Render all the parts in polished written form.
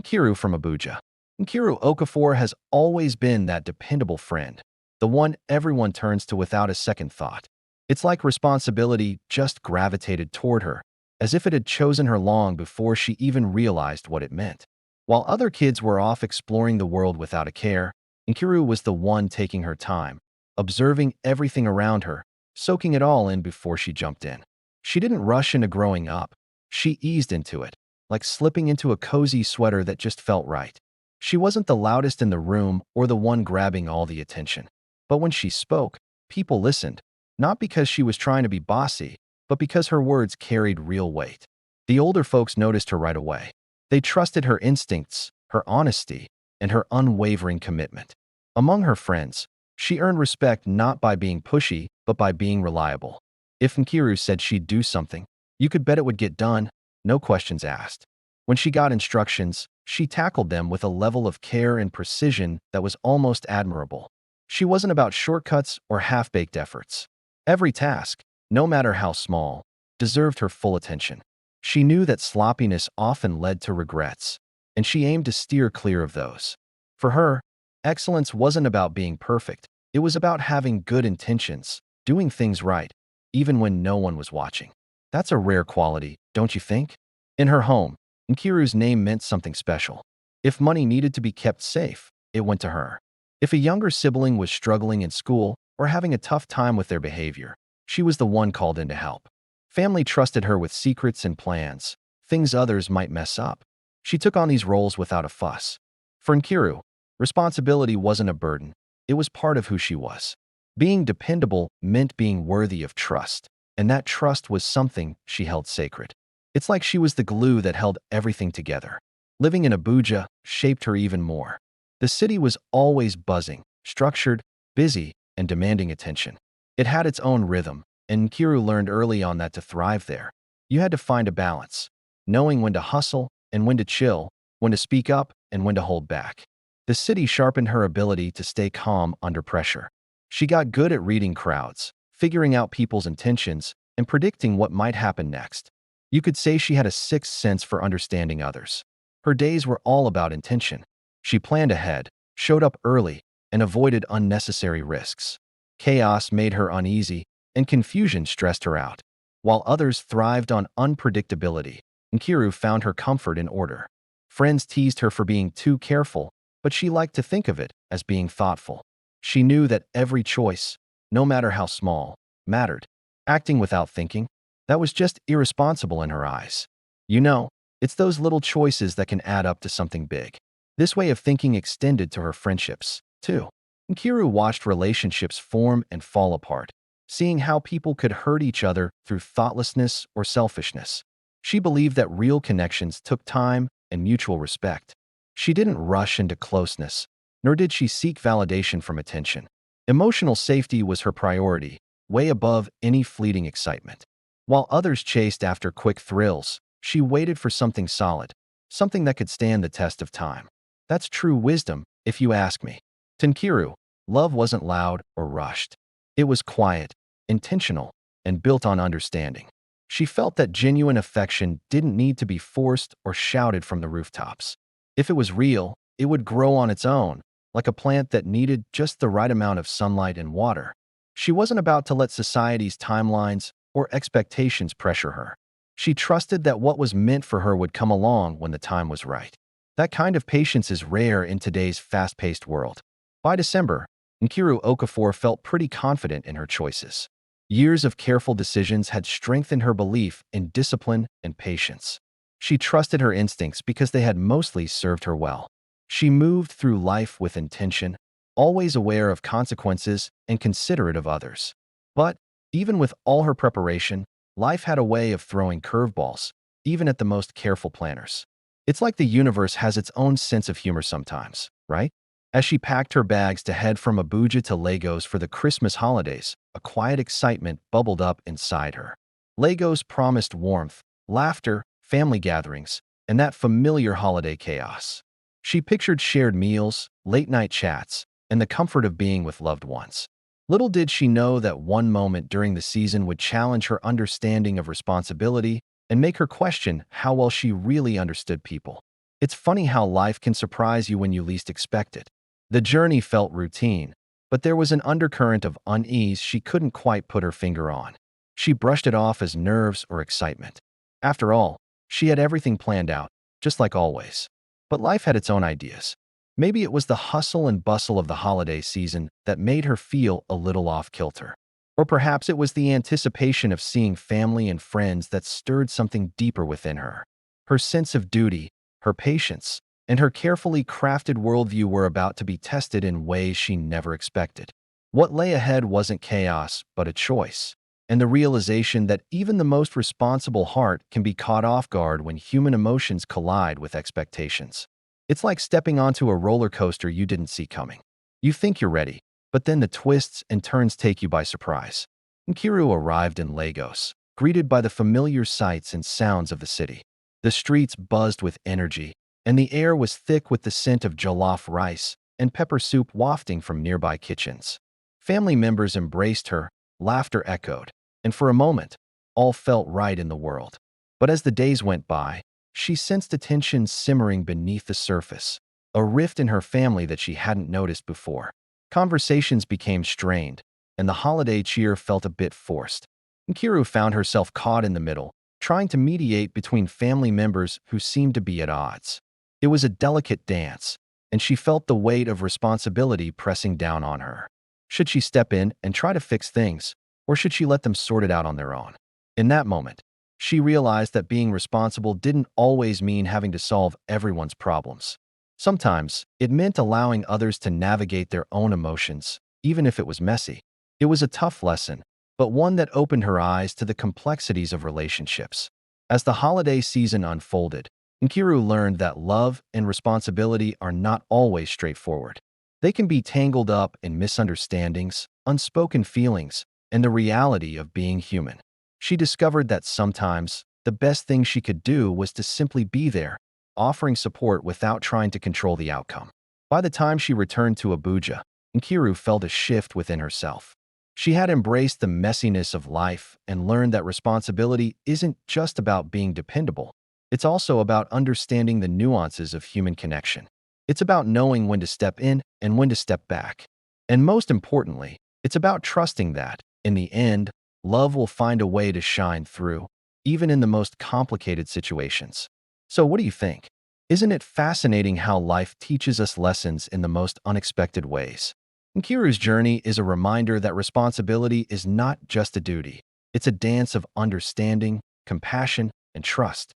Nkiru from Abuja. Nkiru Okafor has always been that dependable friend, the one everyone turns to without a second thought. It's like responsibility just gravitated toward her, as if it had chosen her long before she even realized what it meant. While other kids were off exploring the world without a care, Nkiru was the one taking her time, observing everything around her, soaking it all in before she jumped in. She didn't rush into growing up. She eased into it, like slipping into a cozy sweater that just felt right. She wasn't the loudest in the room or the one grabbing all the attention. But when she spoke, people listened, not because she was trying to be bossy, but because her words carried real weight. The older folks noticed her right away. They trusted her instincts, her honesty, and her unwavering commitment. Among her friends, she earned respect not by being pushy, but by being reliable. If Nkiru said she'd do something, you could bet it would get done, no questions asked. When she got instructions, she tackled them with a level of care and precision that was almost admirable. She wasn't about shortcuts or half-baked efforts. Every task, no matter how small, deserved her full attention. She knew that sloppiness often led to regrets, and she aimed to steer clear of those. For her, excellence wasn't about being perfect. It was about having good intentions, doing things right, even when no one was watching. That's a rare quality, don't you think? In her home, Nkiru's name meant something special. If money needed to be kept safe, it went to her. If a younger sibling was struggling in school or having a tough time with their behavior, she was the one called in to help. Family trusted her with secrets and plans, things others might mess up. She took on these roles without a fuss. For Nkiru, responsibility wasn't a burden. It was part of who she was. Being dependable meant being worthy of trust, and that trust was something she held sacred. It's like she was the glue that held everything together. Living in Abuja shaped her even more. The city was always buzzing, structured, busy, and demanding attention. It had its own rhythm, and Nkiru learned early on that to thrive there, you had to find a balance, knowing when to hustle and when to chill, when to speak up and when to hold back. The city sharpened her ability to stay calm under pressure. She got good at reading crowds, figuring out people's intentions, and predicting what might happen next. You could say she had a sixth sense for understanding others. Her days were all about intention. She planned ahead, showed up early, and avoided unnecessary risks. Chaos made her uneasy, and confusion stressed her out. While others thrived on unpredictability, Nkiru found her comfort in order. Friends teased her for being too careful, but she liked to think of it as being thoughtful. She knew that every choice, no matter how small, mattered. Acting without thinking, that was just irresponsible in her eyes. You know, it's those little choices that can add up to something big. This way of thinking extended to her friendships, too. Nkiru watched relationships form and fall apart, seeing how people could hurt each other through thoughtlessness or selfishness. She believed that real connections took time and mutual respect. She didn't rush into closeness, nor did she seek validation from attention. Emotional safety was her priority, way above any fleeting excitement. While others chased after quick thrills, she waited for something solid, something that could stand the test of time. That's true wisdom, if you ask me. To Nkiru, love wasn't loud or rushed. It was quiet, intentional, and built on understanding. She felt that genuine affection didn't need to be forced or shouted from the rooftops. If it was real, it would grow on its own, like a plant that needed just the right amount of sunlight and water. She wasn't about to let society's timelines or expectations pressure her. She trusted that what was meant for her would come along when the time was right. That kind of patience is rare in today's fast-paced world. By December, Nkiru Okafor felt pretty confident in her choices. Years of careful decisions had strengthened her belief in discipline and patience. She trusted her instincts because they had mostly served her well. She moved through life with intention, always aware of consequences and considerate of others. But, even with all her preparation, life had a way of throwing curveballs, even at the most careful planners. It's like the universe has its own sense of humor sometimes, right? As she packed her bags to head from Abuja to Lagos for the Christmas holidays, a quiet excitement bubbled up inside her. Lagos promised warmth, laughter, family gatherings, and that familiar holiday chaos. She pictured shared meals, late-night chats, and the comfort of being with loved ones. Little did she know that one moment during the season would challenge her understanding of responsibility and make her question how well she really understood people. It's funny how life can surprise you when you least expect it. The journey felt routine, but there was an undercurrent of unease she couldn't quite put her finger on. She brushed it off as nerves or excitement. After all, she had everything planned out, just like always. But life had its own ideas. Maybe it was the hustle and bustle of the holiday season that made her feel a little off kilter. Or perhaps it was the anticipation of seeing family and friends that stirred something deeper within her. Her sense of duty, her patience, and her carefully crafted worldview were about to be tested in ways she never expected. What lay ahead wasn't chaos, but a choice, and the realization that even the most responsible heart can be caught off guard when human emotions collide with expectations. It's like stepping onto a roller coaster you didn't see coming. You think you're ready, but then the twists and turns take you by surprise. Nkiru arrived in Lagos, greeted by the familiar sights and sounds of the city. The streets buzzed with energy, and the air was thick with the scent of jollof rice and pepper soup wafting from nearby kitchens. Family members embraced her, laughter echoed, and for a moment, all felt right in the world. But as the days went by, she sensed a tension simmering beneath the surface, a rift in her family that she hadn't noticed before. Conversations became strained, and the holiday cheer felt a bit forced. Nkiru found herself caught in the middle, trying to mediate between family members who seemed to be at odds. It was a delicate dance, and she felt the weight of responsibility pressing down on her. Should she step in and try to fix things, or should she let them sort it out on their own? In that moment, she realized that being responsible didn't always mean having to solve everyone's problems. Sometimes, it meant allowing others to navigate their own emotions, even if it was messy. It was a tough lesson, but one that opened her eyes to the complexities of relationships. As the holiday season unfolded, Nkiru learned that love and responsibility are not always straightforward. They can be tangled up in misunderstandings, unspoken feelings, and the reality of being human. She discovered that sometimes the best thing she could do was to simply be there, offering support without trying to control the outcome. By the time she returned to Abuja, Nkiru felt a shift within herself. She had embraced the messiness of life and learned that responsibility isn't just about being dependable. It's also about understanding the nuances of human connection. It's about knowing when to step in and when to step back. And most importantly, it's about trusting that, in the end, love will find a way to shine through, even in the most complicated situations. So what do you think? Isn't it fascinating how life teaches us lessons in the most unexpected ways? Nkiru's journey is a reminder that responsibility is not just a duty. It's a dance of understanding, compassion, and trust.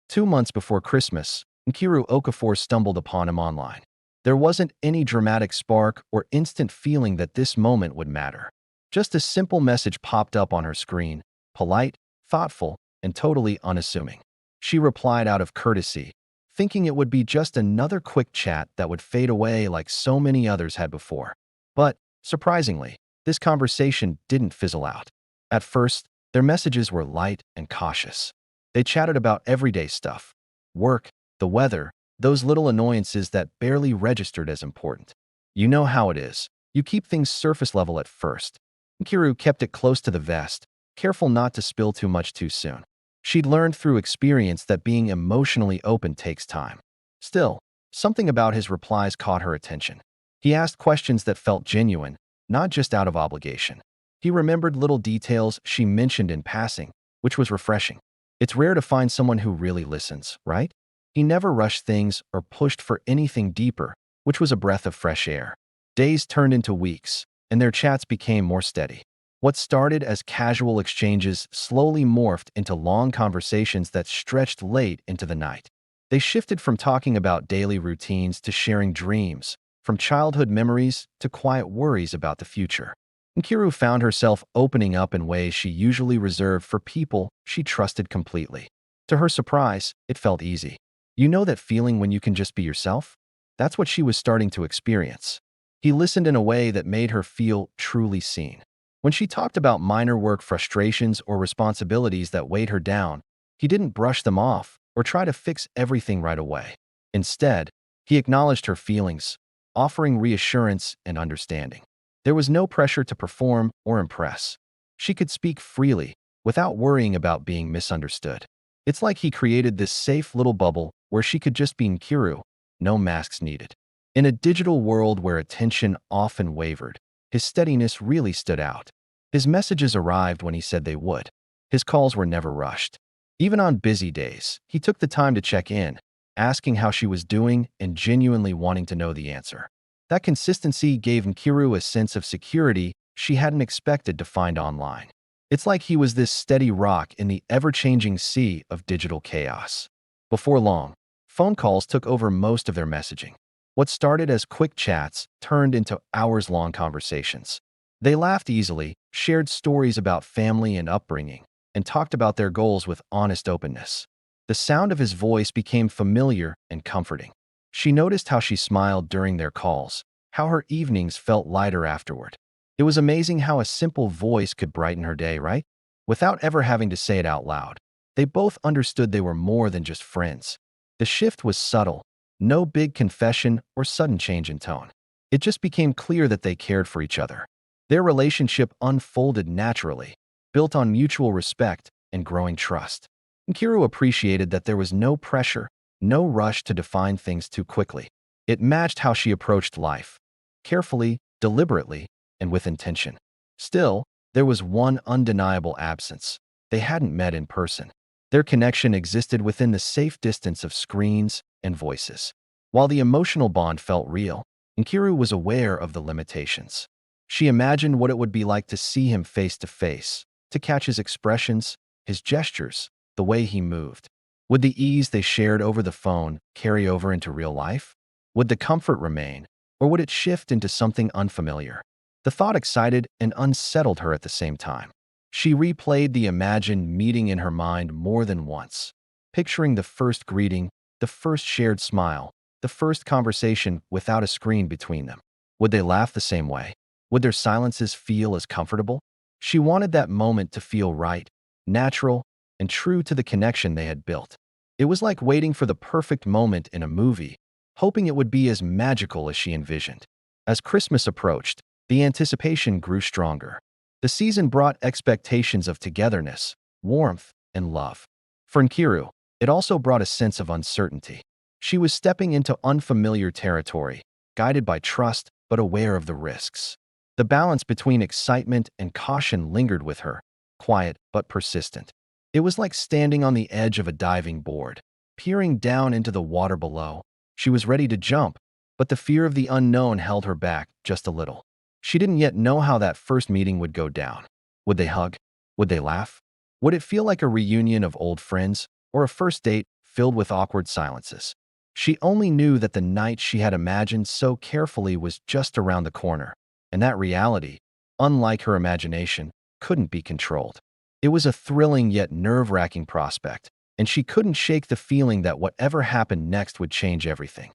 2 months before Christmas, Nkiru Okafor stumbled upon him online. There wasn't any dramatic spark or instant feeling that this moment would matter. Just a simple message popped up on her screen, polite, thoughtful, and totally unassuming. She replied out of courtesy, thinking it would be just another quick chat that would fade away like so many others had before. But, surprisingly, this conversation didn't fizzle out. At first, their messages were light and cautious. They chatted about everyday stuff, work, the weather, those little annoyances that barely registered as important. You know how it is. You keep things surface level at first. Nkiru kept it close to the vest, careful not to spill too much too soon. She'd learned through experience that being emotionally open takes time. Still, something about his replies caught her attention. He asked questions that felt genuine, not just out of obligation. He remembered little details she mentioned in passing, which was refreshing. It's rare to find someone who really listens, right? He never rushed things or pushed for anything deeper, which was a breath of fresh air. Days turned into weeks, and their chats became more steady. What started as casual exchanges slowly morphed into long conversations that stretched late into the night. They shifted from talking about daily routines to sharing dreams, from childhood memories to quiet worries about the future. Nkiru found herself opening up in ways she usually reserved for people she trusted completely. To her surprise, it felt easy. You know that feeling when you can just be yourself? That's what she was starting to experience. He listened in a way that made her feel truly seen. When she talked about minor work frustrations or responsibilities that weighed her down, he didn't brush them off or try to fix everything right away. Instead, he acknowledged her feelings, offering reassurance and understanding. There was no pressure to perform or impress. She could speak freely, without worrying about being misunderstood. It's like he created this safe little bubble where she could just be Nkiru, no masks needed. In a digital world where attention often wavered, his steadiness really stood out. His messages arrived when he said they would. His calls were never rushed. Even on busy days, he took the time to check in, asking how she was doing and genuinely wanting to know the answer. That consistency gave Nkiru a sense of security she hadn't expected to find online. It's like he was this steady rock in the ever-changing sea of digital chaos. Before long, phone calls took over most of their messaging. What started as quick chats turned into hours-long conversations. They laughed easily, shared stories about family and upbringing, and talked about their goals with honest openness. The sound of his voice became familiar and comforting. She noticed how she smiled during their calls, how her evenings felt lighter afterward. It was amazing how a simple voice could brighten her day, right? Without ever having to say it out loud. They both understood they were more than just friends. The shift was subtle, no big confession or sudden change in tone. It just became clear that they cared for each other. Their relationship unfolded naturally, built on mutual respect and growing trust. Nkiru appreciated that there was no pressure, no rush to define things too quickly. It matched how she approached life, carefully, deliberately, and with intention. Still, there was one undeniable absence. They hadn't met in person. Their connection existed within the safe distance of screens and voices. While the emotional bond felt real, Nkiru was aware of the limitations. She imagined what it would be like to see him face to face, to catch his expressions, his gestures, the way he moved. Would the ease they shared over the phone carry over into real life? Would the comfort remain, or would it shift into something unfamiliar? The thought excited and unsettled her at the same time. She replayed the imagined meeting in her mind more than once, picturing the first greeting, the first shared smile, the first conversation without a screen between them. Would they laugh the same way? Would their silences feel as comfortable? She wanted that moment to feel right, natural, and true to the connection they had built. It was like waiting for the perfect moment in a movie, hoping it would be as magical as she envisioned. As Christmas approached, the anticipation grew stronger. The season brought expectations of togetherness, warmth, and love. For Nkiru, it also brought a sense of uncertainty. She was stepping into unfamiliar territory, guided by trust but aware of the risks. The balance between excitement and caution lingered with her, quiet but persistent. It was like standing on the edge of a diving board, peering down into the water below. She was ready to jump, but the fear of the unknown held her back just a little. She didn't yet know how that first meeting would go down. Would they hug? Would they laugh? Would it feel like a reunion of old friends, or a first date filled with awkward silences? She only knew that the night she had imagined so carefully was just around the corner, and that reality, unlike her imagination, couldn't be controlled. It was a thrilling yet nerve-wracking prospect, and she couldn't shake the feeling that whatever happened next would change everything.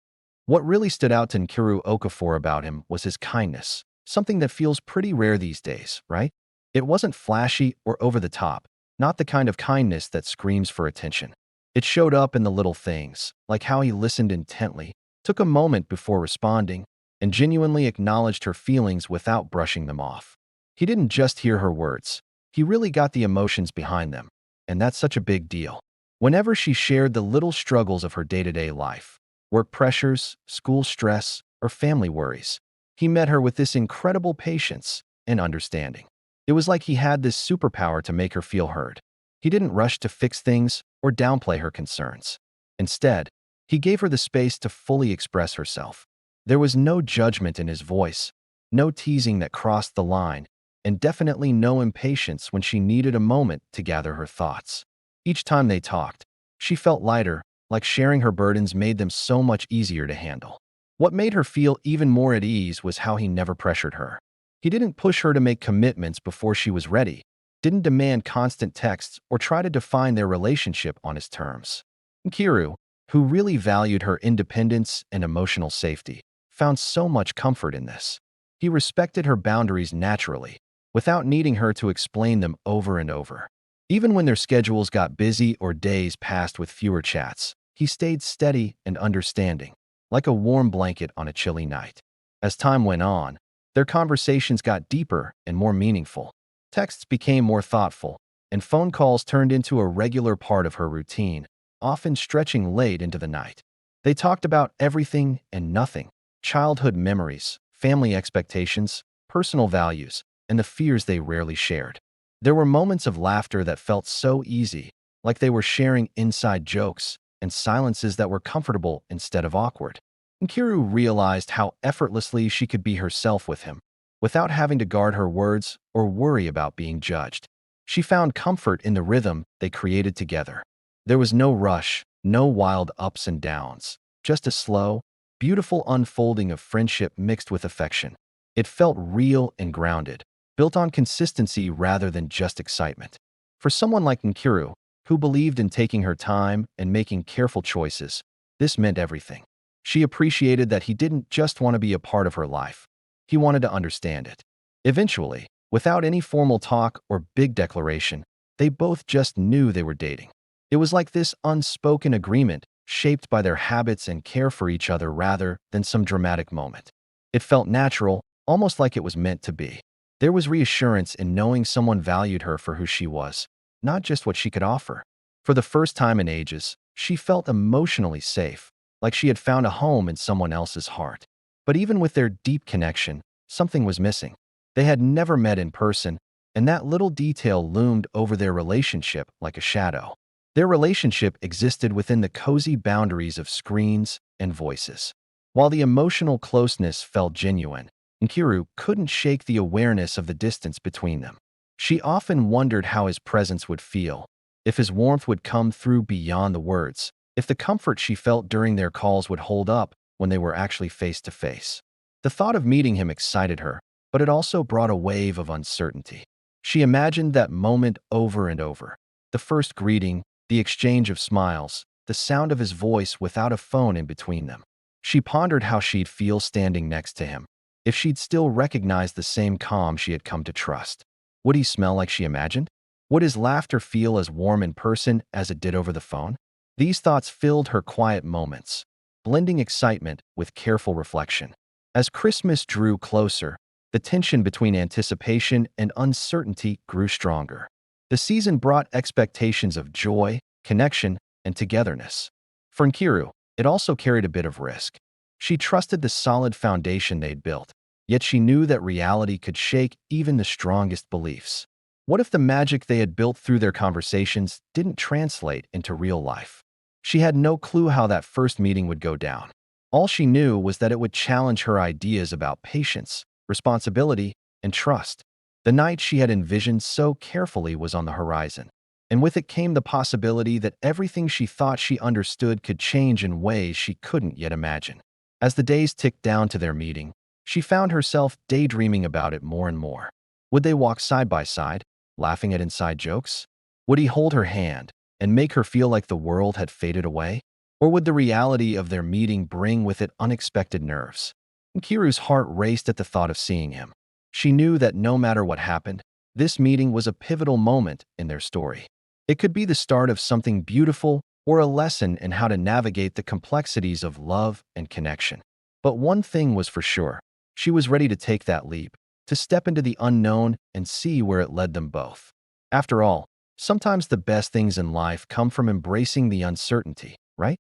What really stood out to Nkiru Okafor about him was his kindness, something that feels pretty rare these days, right? It wasn't flashy or over the top, not the kind of kindness that screams for attention. It showed up in the little things, like how he listened intently, took a moment before responding, and genuinely acknowledged her feelings without brushing them off. He didn't just hear her words. He really got the emotions behind them, and that's such a big deal. Whenever she shared the little struggles of her day-to-day life, work pressures, school stress, or family worries, he met her with this incredible patience and understanding. It was like he had this superpower to make her feel heard. He didn't rush to fix things or downplay her concerns. Instead, he gave her the space to fully express herself. There was no judgment in his voice, no teasing that crossed the line, and definitely no impatience when she needed a moment to gather her thoughts. Each time they talked, she felt lighter, like sharing her burdens made them so much easier to handle. What made her feel even more at ease was how he never pressured her. He didn't push her to make commitments before she was ready, didn't demand constant texts or try to define their relationship on his terms. Nkiru, who really valued her independence and emotional safety, found so much comfort in this. He respected her boundaries naturally, without needing her to explain them over and over. Even when their schedules got busy or days passed with fewer chats, he stayed steady and understanding, like a warm blanket on a chilly night. As time went on, their conversations got deeper and more meaningful. Texts became more thoughtful, and phone calls turned into a regular part of her routine, often stretching late into the night. They talked about everything and nothing: childhood memories, family expectations, personal values, and the fears they rarely shared. There were moments of laughter that felt so easy, like they were sharing inside jokes, and silences that were comfortable instead of awkward. Nkiru realized how effortlessly she could be herself with him, without having to guard her words or worry about being judged. She found comfort in the rhythm they created together. There was no rush, no wild ups and downs, just a slow, beautiful unfolding of friendship mixed with affection. It felt real and grounded, built on consistency rather than just excitement. For someone like Nkiru, who believed in taking her time and making careful choices, this meant everything. She appreciated that he didn't just want to be a part of her life. He wanted to understand it. Eventually, without any formal talk or big declaration, they both just knew they were dating. It was like this unspoken agreement, shaped by their habits and care for each other rather than some dramatic moment. It felt natural, almost like it was meant to be. There was reassurance in knowing someone valued her for who she was, not just what she could offer. For the first time in ages, she felt emotionally safe, like she had found a home in someone else's heart. But even with their deep connection, something was missing. They had never met in person, and that little detail loomed over their relationship like a shadow. Their relationship existed within the cozy boundaries of screens and voices. While the emotional closeness felt genuine, Nkiru couldn't shake the awareness of the distance between them. She often wondered how his presence would feel, if his warmth would come through beyond the words, if the comfort she felt during their calls would hold up when they were actually face to face. The thought of meeting him excited her, but it also brought a wave of uncertainty. She imagined that moment over and over: the first greeting, the exchange of smiles, the sound of his voice without a phone in between them. She pondered how she'd feel standing next to him, if she'd still recognize the same calm she had come to trust. Would he smell like she imagined? Would his laughter feel as warm in person as it did over the phone? These thoughts filled her quiet moments, blending excitement with careful reflection. As Christmas drew closer, the tension between anticipation and uncertainty grew stronger. The season brought expectations of joy, connection, and togetherness. For Nkiru, it also carried a bit of risk. She trusted the solid foundation they'd built, yet she knew that reality could shake even the strongest beliefs. What if the magic they had built through their conversations didn't translate into real life? She had no clue how that first meeting would go down. All she knew was that it would challenge her ideas about patience, responsibility, and trust. The night she had envisioned so carefully was on the horizon, and with it came the possibility that everything she thought she understood could change in ways she couldn't yet imagine. As the days ticked down to their meeting, she found herself daydreaming about it more and more. Would they walk side by side, laughing at inside jokes? Would he hold her hand and make her feel like the world had faded away? Or would the reality of their meeting bring with it unexpected nerves? Nkiru's heart raced at the thought of seeing him. She knew that no matter what happened, this meeting was a pivotal moment in their story. It could be the start of something beautiful or a lesson in how to navigate the complexities of love and connection. But one thing was for sure: she was ready to take that leap, to step into the unknown and see where it led them both. After all, sometimes the best things in life come from embracing the uncertainty, right?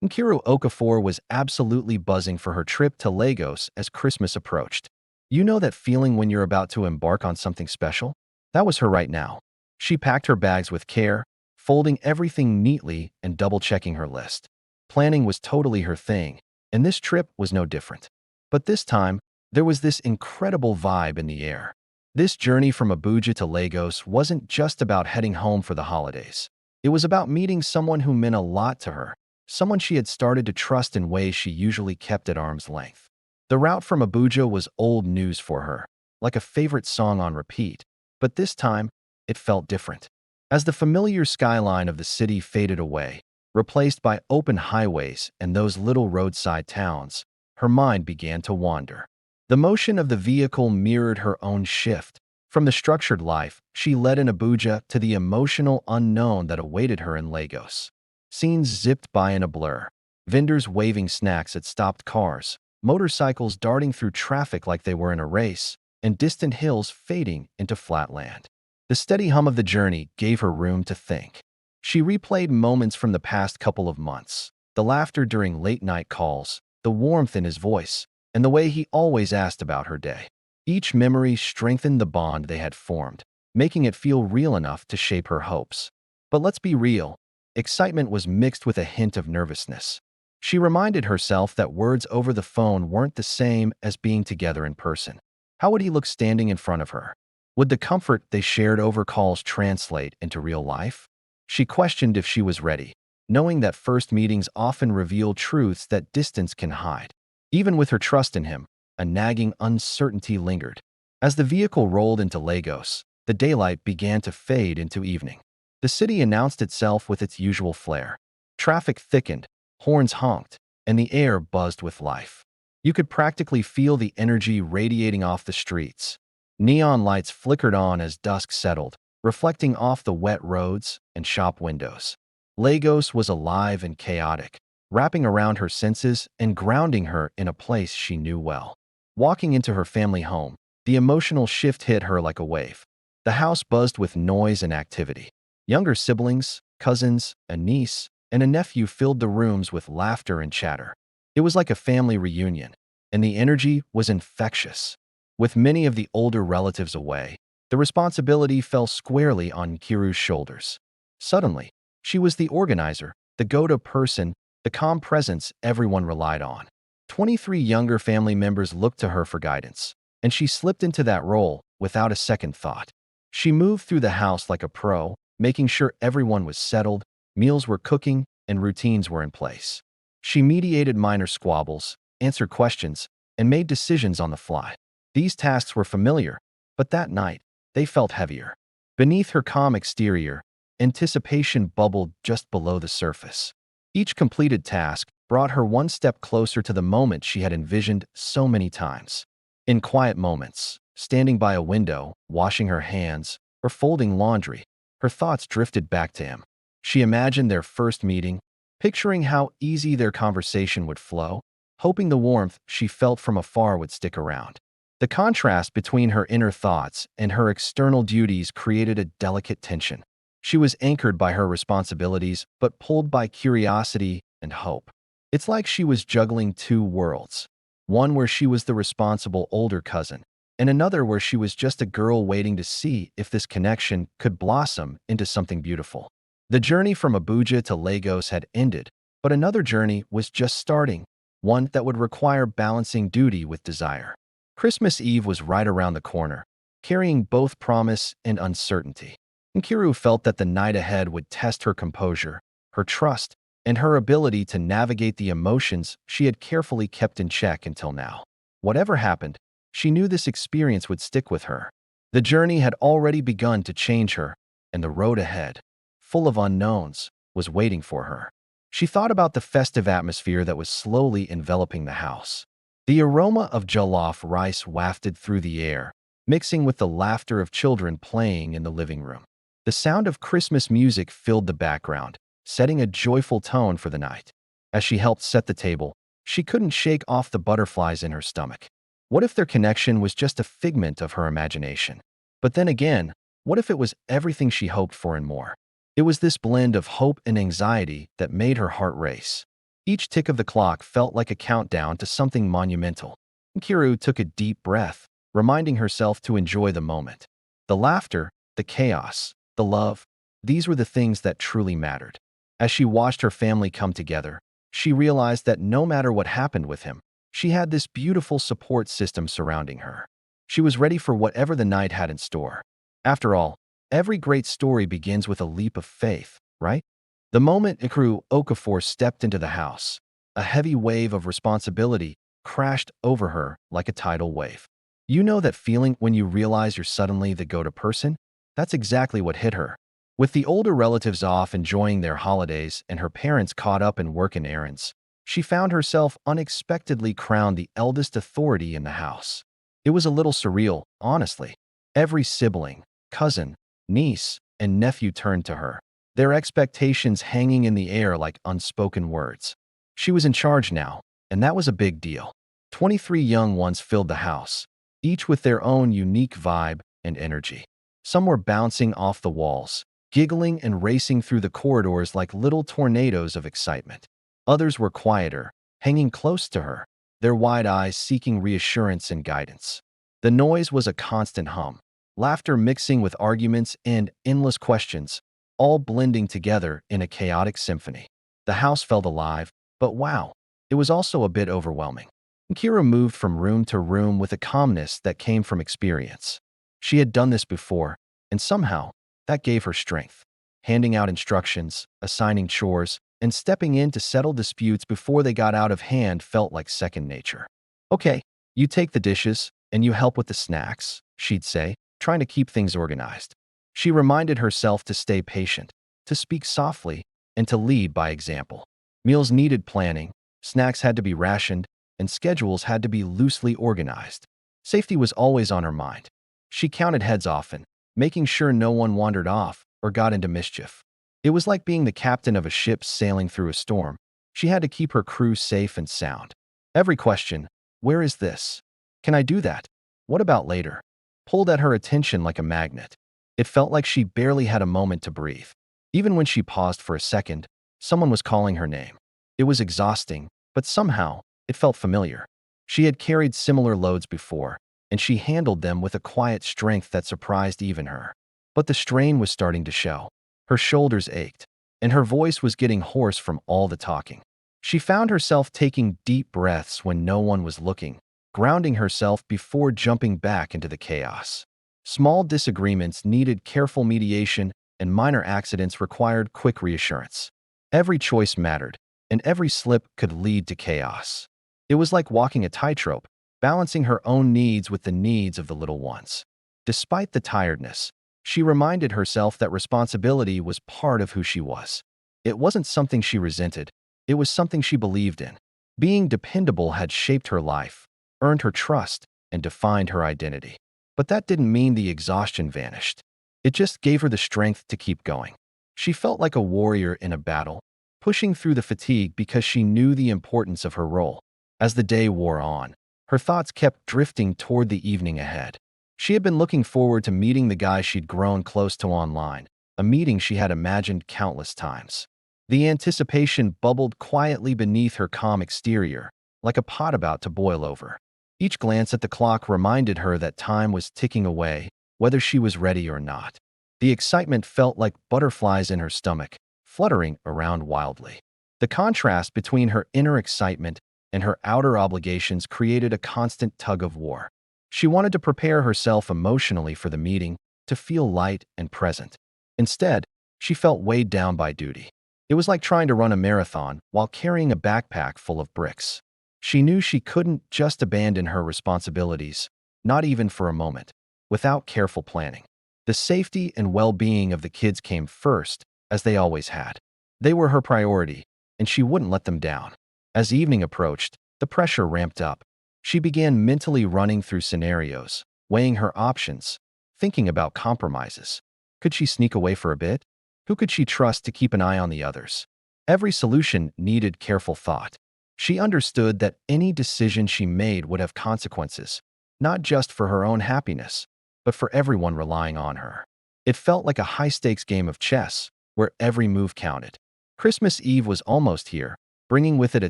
Nkiru Okafor was absolutely buzzing for her trip to Lagos as Christmas approached. You know that feeling when you're about to embark on something special? That was her right now. She packed her bags with care, folding everything neatly and double-checking her list. Planning was totally her thing, and this trip was no different. But this time, there was this incredible vibe in the air. This journey from Abuja to Lagos wasn't just about heading home for the holidays. It was about meeting someone who meant a lot to her, someone she had started to trust in ways she usually kept at arm's length. The route from Abuja was old news for her, like a favorite song on repeat, but this time, it felt different. As the familiar skyline of the city faded away, replaced by open highways and those little roadside towns, her mind began to wander. The motion of the vehicle mirrored her own shift, from the structured life she led in Abuja to the emotional unknown that awaited her in Lagos. Scenes zipped by in a blur: vendors waving snacks at stopped cars, motorcycles darting through traffic like they were in a race, and distant hills fading into flat land. The steady hum of the journey gave her room to think. She replayed moments from the past couple of months, the laughter during late-night calls, the warmth in his voice, and the way he always asked about her day. Each memory strengthened the bond they had formed, making it feel real enough to shape her hopes. But let's be real, excitement was mixed with a hint of nervousness. She reminded herself that words over the phone weren't the same as being together in person. How would he look standing in front of her? Would the comfort they shared over calls translate into real life? She questioned if she was ready, knowing that first meetings often reveal truths that distance can hide. Even with her trust in him, a nagging uncertainty lingered. As the vehicle rolled into Lagos, the daylight began to fade into evening. The city announced itself with its usual flair. Traffic thickened, horns honked, and the air buzzed with life. You could practically feel the energy radiating off the streets. Neon lights flickered on as dusk settled, reflecting off the wet roads and shop windows. Lagos was alive and chaotic, wrapping around her senses and grounding her in a place she knew well. Walking into her family home, the emotional shift hit her like a wave. The house buzzed with noise and activity. Younger siblings, cousins, a niece, and a nephew filled the rooms with laughter and chatter. It was like a family reunion, and the energy was infectious. With many of the older relatives away, the responsibility fell squarely on Kiru's shoulders. Suddenly, she was the organizer, the go-to person, the calm presence everyone relied on. 23 younger family members looked to her for guidance, and she slipped into that role without a second thought. She moved through the house like a pro, making sure everyone was settled, meals were cooking, and routines were in place. She mediated minor squabbles, answered questions, and made decisions on the fly. These tasks were familiar, but that night, they felt heavier. Beneath her calm exterior, anticipation bubbled just below the surface. Each completed task brought her one step closer to the moment she had envisioned so many times. In quiet moments, standing by a window, washing her hands, or folding laundry, her thoughts drifted back to him. She imagined their first meeting, picturing how easy their conversation would flow, hoping the warmth she felt from afar would stick around. The contrast between her inner thoughts and her external duties created a delicate tension. She was anchored by her responsibilities, but pulled by curiosity and hope. It's like she was juggling two worlds, one where she was the responsible older cousin, and another where she was just a girl waiting to see if this connection could blossom into something beautiful. The journey from Abuja to Lagos had ended, but another journey was just starting, one that would require balancing duty with desire. Christmas Eve was right around the corner, carrying both promise and uncertainty. Nkiru felt that the night ahead would test her composure, her trust, and her ability to navigate the emotions she had carefully kept in check until now. Whatever happened, she knew this experience would stick with her. The journey had already begun to change her, and the road ahead, full of unknowns, was waiting for her. She thought about the festive atmosphere that was slowly enveloping the house. The aroma of jollof rice wafted through the air, mixing with the laughter of children playing in the living room. The sound of Christmas music filled the background, setting a joyful tone for the night. As she helped set the table, she couldn't shake off the butterflies in her stomach. What if their connection was just a figment of her imagination? But then again, what if it was everything she hoped for and more? It was this blend of hope and anxiety that made her heart race. Each tick of the clock felt like a countdown to something monumental. Nkiru took a deep breath, reminding herself to enjoy the moment. The laughter, the chaos, the love, these were the things that truly mattered. As she watched her family come together, she realized that no matter what happened with him, she had this beautiful support system surrounding her. She was ready for whatever the night had in store. After all, every great story begins with a leap of faith, right? The moment Nkiru Okafor stepped into the house, a heavy wave of responsibility crashed over her like a tidal wave. You know that feeling when you realize you're suddenly the go-to person? That's exactly what hit her. With the older relatives off enjoying their holidays and her parents caught up in work and errands, she found herself unexpectedly crowned the eldest authority in the house. It was a little surreal, honestly. Every sibling, cousin, niece, and nephew turned to her, their expectations hanging in the air like unspoken words. She was in charge now, and that was a big deal. 23 young ones filled the house, each with their own unique vibe and energy. Some were bouncing off the walls, giggling and racing through the corridors like little tornadoes of excitement. Others were quieter, hanging close to her, their wide eyes seeking reassurance and guidance. The noise was a constant hum, laughter mixing with arguments and endless questions, all blending together in a chaotic symphony. The house felt alive, but wow, it was also a bit overwhelming. Kira moved from room to room with a calmness that came from experience. She had done this before, and somehow, that gave her strength. Handing out instructions, assigning chores, and stepping in to settle disputes before they got out of hand felt like second nature. "Okay, you take the dishes, and you help with the snacks," she'd say, trying to keep things organized. She reminded herself to stay patient, to speak softly, and to lead by example. Meals needed planning, snacks had to be rationed, and schedules had to be loosely organized. Safety was always on her mind. She counted heads often, making sure no one wandered off or got into mischief. It was like being the captain of a ship sailing through a storm. She had to keep her crew safe and sound. Every question, "Where is this? Can I do that? What about later?" pulled at her attention like a magnet. It felt like she barely had a moment to breathe. Even when she paused for a second, someone was calling her name. It was exhausting, but somehow, it felt familiar. She had carried similar loads before, and she handled them with a quiet strength that surprised even her. But the strain was starting to show. Her shoulders ached, and her voice was getting hoarse from all the talking. She found herself taking deep breaths when no one was looking, grounding herself before jumping back into the chaos. Small disagreements needed careful mediation, and minor accidents required quick reassurance. Every choice mattered, and every slip could lead to chaos. It was like walking a tightrope, balancing her own needs with the needs of the little ones. Despite the tiredness, she reminded herself that responsibility was part of who she was. It wasn't something she resented, it was something she believed in. Being dependable had shaped her life, earned her trust, and defined her identity. But that didn't mean the exhaustion vanished. It just gave her the strength to keep going. She felt like a warrior in a battle, pushing through the fatigue because she knew the importance of her role. As the day wore on, her thoughts kept drifting toward the evening ahead. She had been looking forward to meeting the guy she'd grown close to online, a meeting she had imagined countless times. The anticipation bubbled quietly beneath her calm exterior, like a pot about to boil over. Each glance at the clock reminded her that time was ticking away, whether she was ready or not. The excitement felt like butterflies in her stomach, fluttering around wildly. The contrast between her inner excitement and her outer obligations created a constant tug-of-war. She wanted to prepare herself emotionally for the meeting, to feel light and present. Instead, she felt weighed down by duty. It was like trying to run a marathon while carrying a backpack full of bricks. She knew she couldn't just abandon her responsibilities, not even for a moment, without careful planning. The safety and well-being of the kids came first, as they always had. They were her priority, and she wouldn't let them down. As evening approached, the pressure ramped up. She began mentally running through scenarios, weighing her options, thinking about compromises. Could she sneak away for a bit? Who could she trust to keep an eye on the others? Every solution needed careful thought. She understood that any decision she made would have consequences, not just for her own happiness, but for everyone relying on her. It felt like a high-stakes game of chess, where every move counted. Christmas Eve was almost here, bringing with it a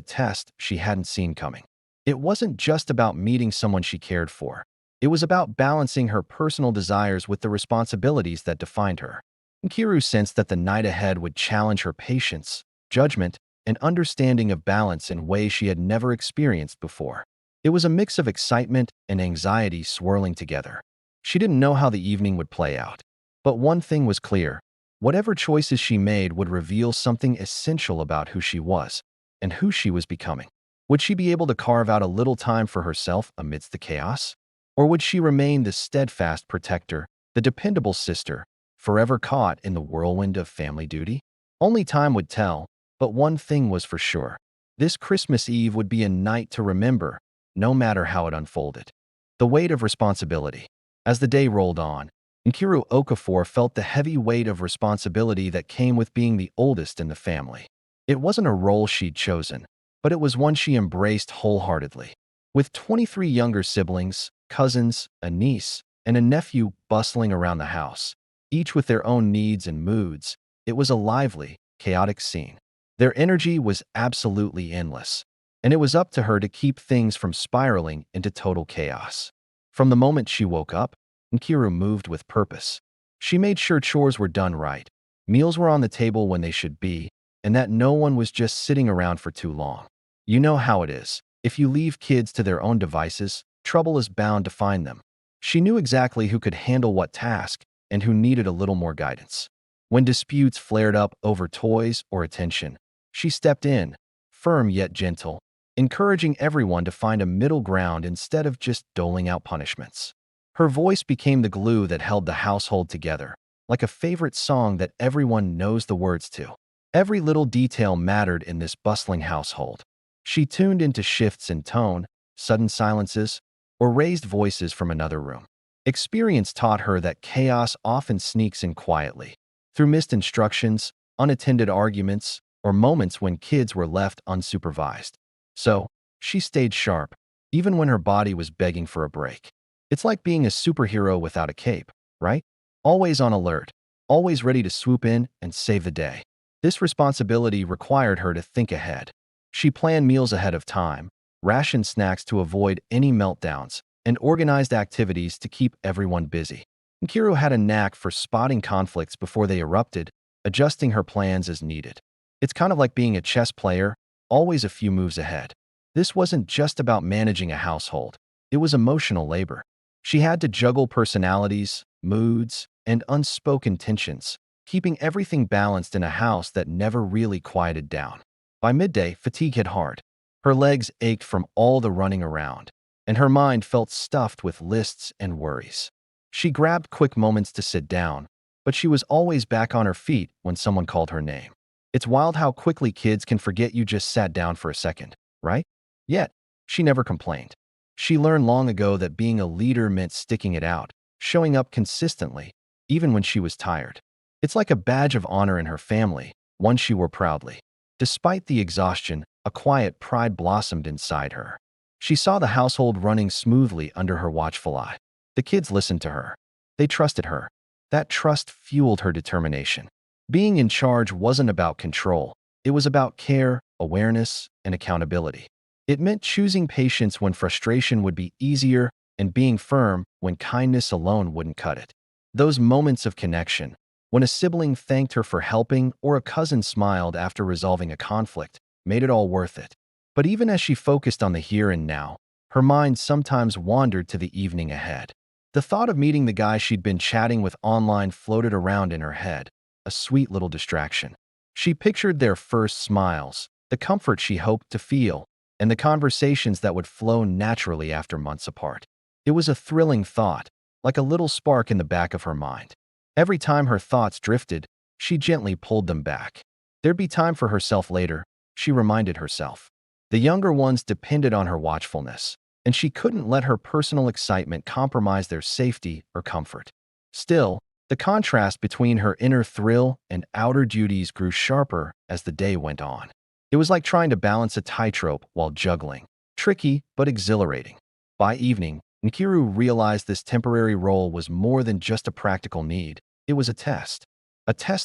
test she hadn't seen coming. It wasn't just about meeting someone she cared for. It was about balancing her personal desires with the responsibilities that defined her. Nkiru sensed that the night ahead would challenge her patience, judgment, and understanding of balance in ways she had never experienced before. It was a mix of excitement and anxiety swirling together. She didn't know how the evening would play out. But one thing was clear. Whatever choices she made would reveal something essential about who she was and who she was becoming. Would she be able to carve out a little time for herself amidst the chaos? Or would she remain the steadfast protector, the dependable sister, forever caught in the whirlwind of family duty? Only time would tell, but one thing was for sure. This Christmas Eve would be a night to remember, no matter how it unfolded. The weight of responsibility. As the day rolled on, Nkiru Okafor felt the heavy weight of responsibility that came with being the oldest in the family. It wasn't a role she'd chosen, but it was one she embraced wholeheartedly. With 23 younger siblings, cousins, a niece, and a nephew bustling around the house, each with their own needs and moods. It was a lively, chaotic scene. Their energy was absolutely endless, and it was up to her to keep things from spiraling into total chaos. From the moment she woke up, Nkiru moved with purpose. She made sure chores were done right, meals were on the table when they should be, and that no one was just sitting around for too long. You know how it is. If you leave kids to their own devices, trouble is bound to find them. She knew exactly who could handle what task and who needed a little more guidance. When disputes flared up over toys or attention, she stepped in, firm yet gentle, encouraging everyone to find a middle ground instead of just doling out punishments. Her voice became the glue that held the household together, like a favorite song that everyone knows the words to. Every little detail mattered in this bustling household. She tuned into shifts in tone, sudden silences, or raised voices from another room. Experience taught her that chaos often sneaks in quietly, through missed instructions, unattended arguments, or moments when kids were left unsupervised. So, she stayed sharp, even when her body was begging for a break. It's like being a superhero without a cape, right? Always on alert, always ready to swoop in and save the day. This responsibility required her to think ahead. She planned meals ahead of time, rationed snacks to avoid any meltdowns, and organized activities to keep everyone busy. Nkiru had a knack for spotting conflicts before they erupted, adjusting her plans as needed. It's kind of like being a chess player, always a few moves ahead. This wasn't just about managing a household. It was emotional labor. She had to juggle personalities, moods, and unspoken tensions, keeping everything balanced in a house that never really quieted down. By midday, fatigue hit hard. Her legs ached from all the running around, and her mind felt stuffed with lists and worries. She grabbed quick moments to sit down, but she was always back on her feet when someone called her name. It's wild how quickly kids can forget you just sat down for a second, right? Yet, she never complained. She learned long ago that being a leader meant sticking it out, showing up consistently, even when she was tired. It's like a badge of honor in her family, one she wore proudly. Despite the exhaustion, a quiet pride blossomed inside her. She saw the household running smoothly under her watchful eye. The kids listened to her. They trusted her. That trust fueled her determination. Being in charge wasn't about control. It was about care, awareness, and accountability. It meant choosing patience when frustration would be easier and being firm when kindness alone wouldn't cut it. Those moments of connection, when a sibling thanked her for helping or a cousin smiled after resolving a conflict, made it all worth it. But even as she focused on the here and now, her mind sometimes wandered to the evening ahead. The thought of meeting the guy she'd been chatting with online floated around in her head, a sweet little distraction. She pictured their first smiles, the comfort she hoped to feel, and the conversations that would flow naturally after months apart. It was a thrilling thought, like a little spark in the back of her mind. Every time her thoughts drifted, she gently pulled them back. There'd be time for herself later, she reminded herself. The younger ones depended on her watchfulness, and she couldn't let her personal excitement compromise their safety or comfort. Still, the contrast between her inner thrill and outer duties grew sharper as the day went on. It was like trying to balance a tightrope while juggling, tricky but exhilarating. By evening, Nkiru realized this temporary role was more than just a practical need. It was a test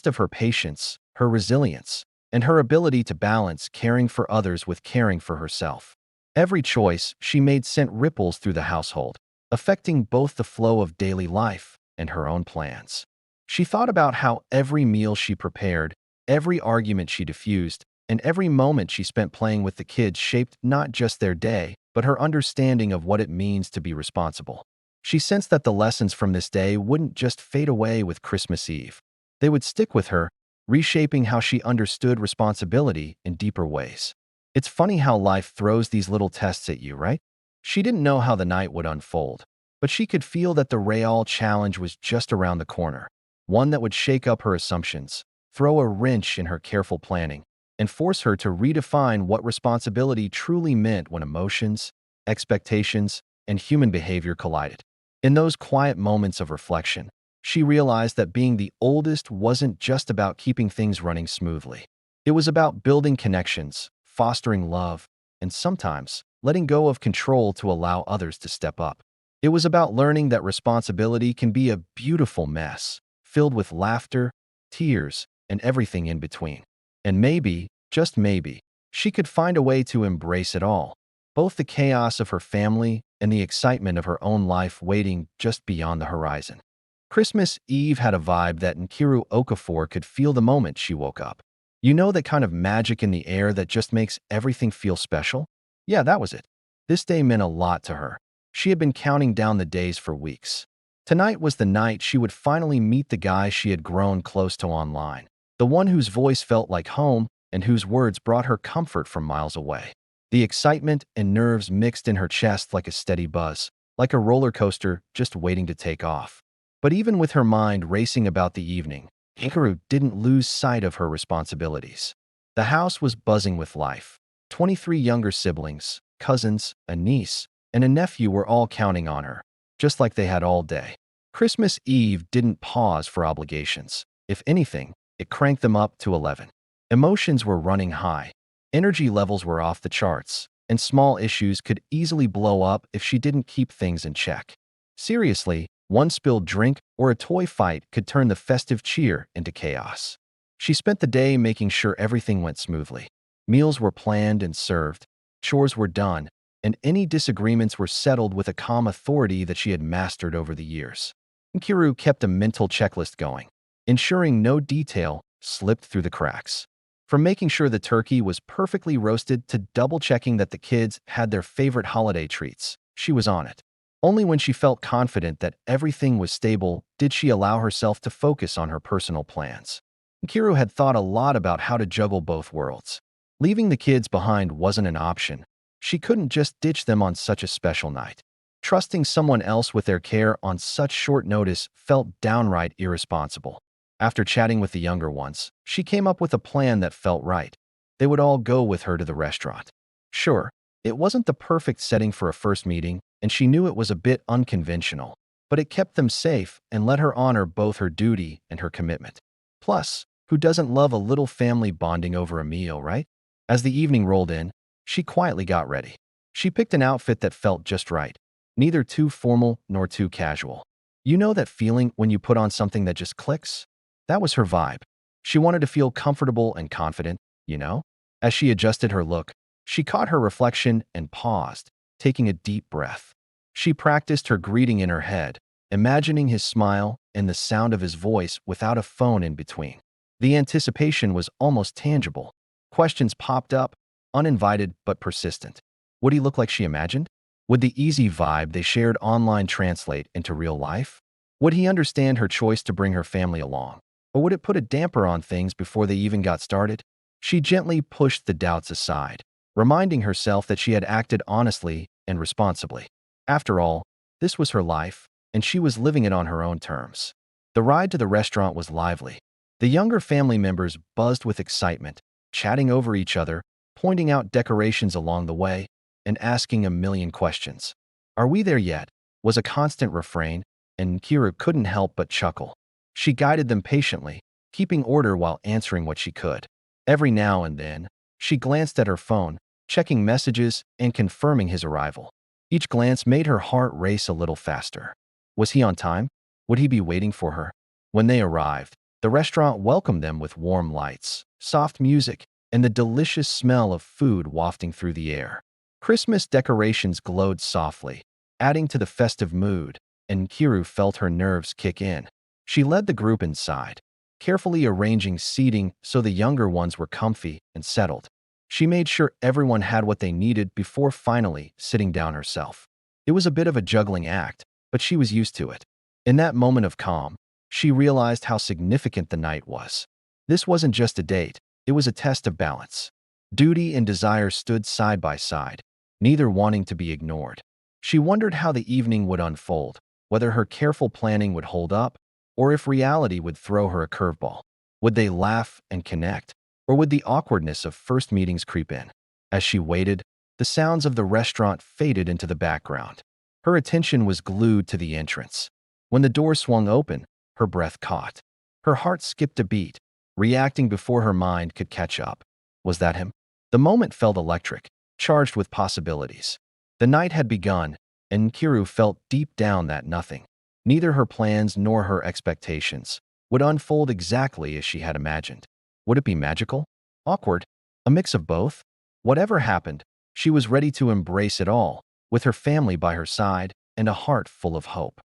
of her patience, her resilience, and her ability to balance caring for others with caring for herself. Every choice she made sent ripples through the household, affecting both the flow of daily life and her own plans. She thought about how every meal she prepared, every argument she diffused, and every moment she spent playing with the kids shaped not just their day, but her understanding of what it means to be responsible. She sensed that the lessons from this day wouldn't just fade away with Christmas Eve. They would stick with her, reshaping how she understood responsibility in deeper ways. It's funny how life throws these little tests at you, right? She didn't know how the night would unfold, but she could feel that the Real challenge was just around the corner, one that would shake up her assumptions, throw a wrench in her careful planning, and force her to redefine what responsibility truly meant when emotions, expectations, and human behavior collided. In those quiet moments of reflection, she realized that being the oldest wasn't just about keeping things running smoothly. It was about building connections, fostering love, and sometimes letting go of control to allow others to step up. It was about learning that responsibility can be a beautiful mess, filled with laughter, tears, and everything in between. And maybe, just maybe, she could find a way to embrace it all, both the chaos of her family and the excitement of her own life waiting just beyond the horizon. Christmas Eve had a vibe that Nkiru Okafor could feel the moment she woke up. You know that kind of magic in the air that just makes everything feel special? Yeah, that was it. This day meant a lot to her. She had been counting down the days for weeks. Tonight was the night she would finally meet the guy she had grown close to online, the one whose voice felt like home and whose words brought her comfort from miles away. The excitement and nerves mixed in her chest like a steady buzz, like a roller coaster just waiting to take off. But even with her mind racing about the evening, Hikaru didn't lose sight of her responsibilities. The house was buzzing with life. 23 younger siblings, cousins, a niece, and a nephew were all counting on her, just like they had all day. Christmas Eve didn't pause for obligations. If anything, it cranked them up to 11. Emotions were running high. Energy levels were off the charts, and small issues could easily blow up if she didn't keep things in check. Seriously, one spilled drink or a toy fight could turn the festive cheer into chaos. She spent the day making sure everything went smoothly. Meals were planned and served, chores were done, and any disagreements were settled with a calm authority that she had mastered over the years. Nkiru kept a mental checklist going, ensuring no detail slipped through the cracks. From making sure the turkey was perfectly roasted to double-checking that the kids had their favorite holiday treats, she was on it. Only when she felt confident that everything was stable did she allow herself to focus on her personal plans. Nkiru had thought a lot about how to juggle both worlds. Leaving the kids behind wasn't an option. She couldn't just ditch them on such a special night. Trusting someone else with their care on such short notice felt downright irresponsible. After chatting with the younger ones, she came up with a plan that felt right. They would all go with her to the restaurant. Sure, it wasn't the perfect setting for a first meeting, and she knew it was a bit unconventional, but it kept them safe and let her honor both her duty and her commitment. Plus, who doesn't love a little family bonding over a meal, right? As the evening rolled in, she quietly got ready. She picked an outfit that felt just right, neither too formal nor too casual. You know that feeling when you put on something that just clicks? That was her vibe. She wanted to feel comfortable and confident, you know? As she adjusted her look, she caught her reflection and paused, taking a deep breath. She practiced her greeting in her head, imagining his smile and the sound of his voice without a phone in between. The anticipation was almost tangible. Questions popped up, uninvited but persistent. Would he look like she imagined? Would the easy vibe they shared online translate into real life? Would he understand her choice to bring her family along? Or would it put a damper on things before they even got started? She gently pushed the doubts aside, reminding herself that she had acted honestly and responsibly. After all, this was her life, and she was living it on her own terms. The ride to the restaurant was lively. The younger family members buzzed with excitement, chatting over each other, pointing out decorations along the way, and asking a million questions. "Are we there yet?" was a constant refrain, and Kira couldn't help but chuckle. She guided them patiently, keeping order while answering what she could. Every now and then, she glanced at her phone, checking messages and confirming his arrival. Each glance made her heart race a little faster. Was he on time? Would he be waiting for her? When they arrived, the restaurant welcomed them with warm lights, soft music, and the delicious smell of food wafting through the air. Christmas decorations glowed softly, adding to the festive mood, and Kiru felt her nerves kick in. She led the group inside, carefully arranging seating so the younger ones were comfy and settled. She made sure everyone had what they needed before finally sitting down herself. It was a bit of a juggling act, but she was used to it. In that moment of calm, she realized how significant the night was. This wasn't just a date, it was a test of balance. Duty and desire stood side by side, neither wanting to be ignored. She wondered how the evening would unfold, whether her careful planning would hold up, or if reality would throw her a curveball. Would they laugh and connect, or would the awkwardness of first meetings creep in? As she waited, the sounds of the restaurant faded into the background. Her attention was glued to the entrance. When the door swung open, her breath caught. Her heart skipped a beat, reacting before her mind could catch up. Was that him? The moment felt electric, charged with possibilities. The night had begun, and Kiru felt deep down that nothing, neither her plans nor her expectations, would unfold exactly as she had imagined. Would it be magical? Awkward? A mix of both? Whatever happened, she was ready to embrace it all, with her family by her side and a heart full of hope.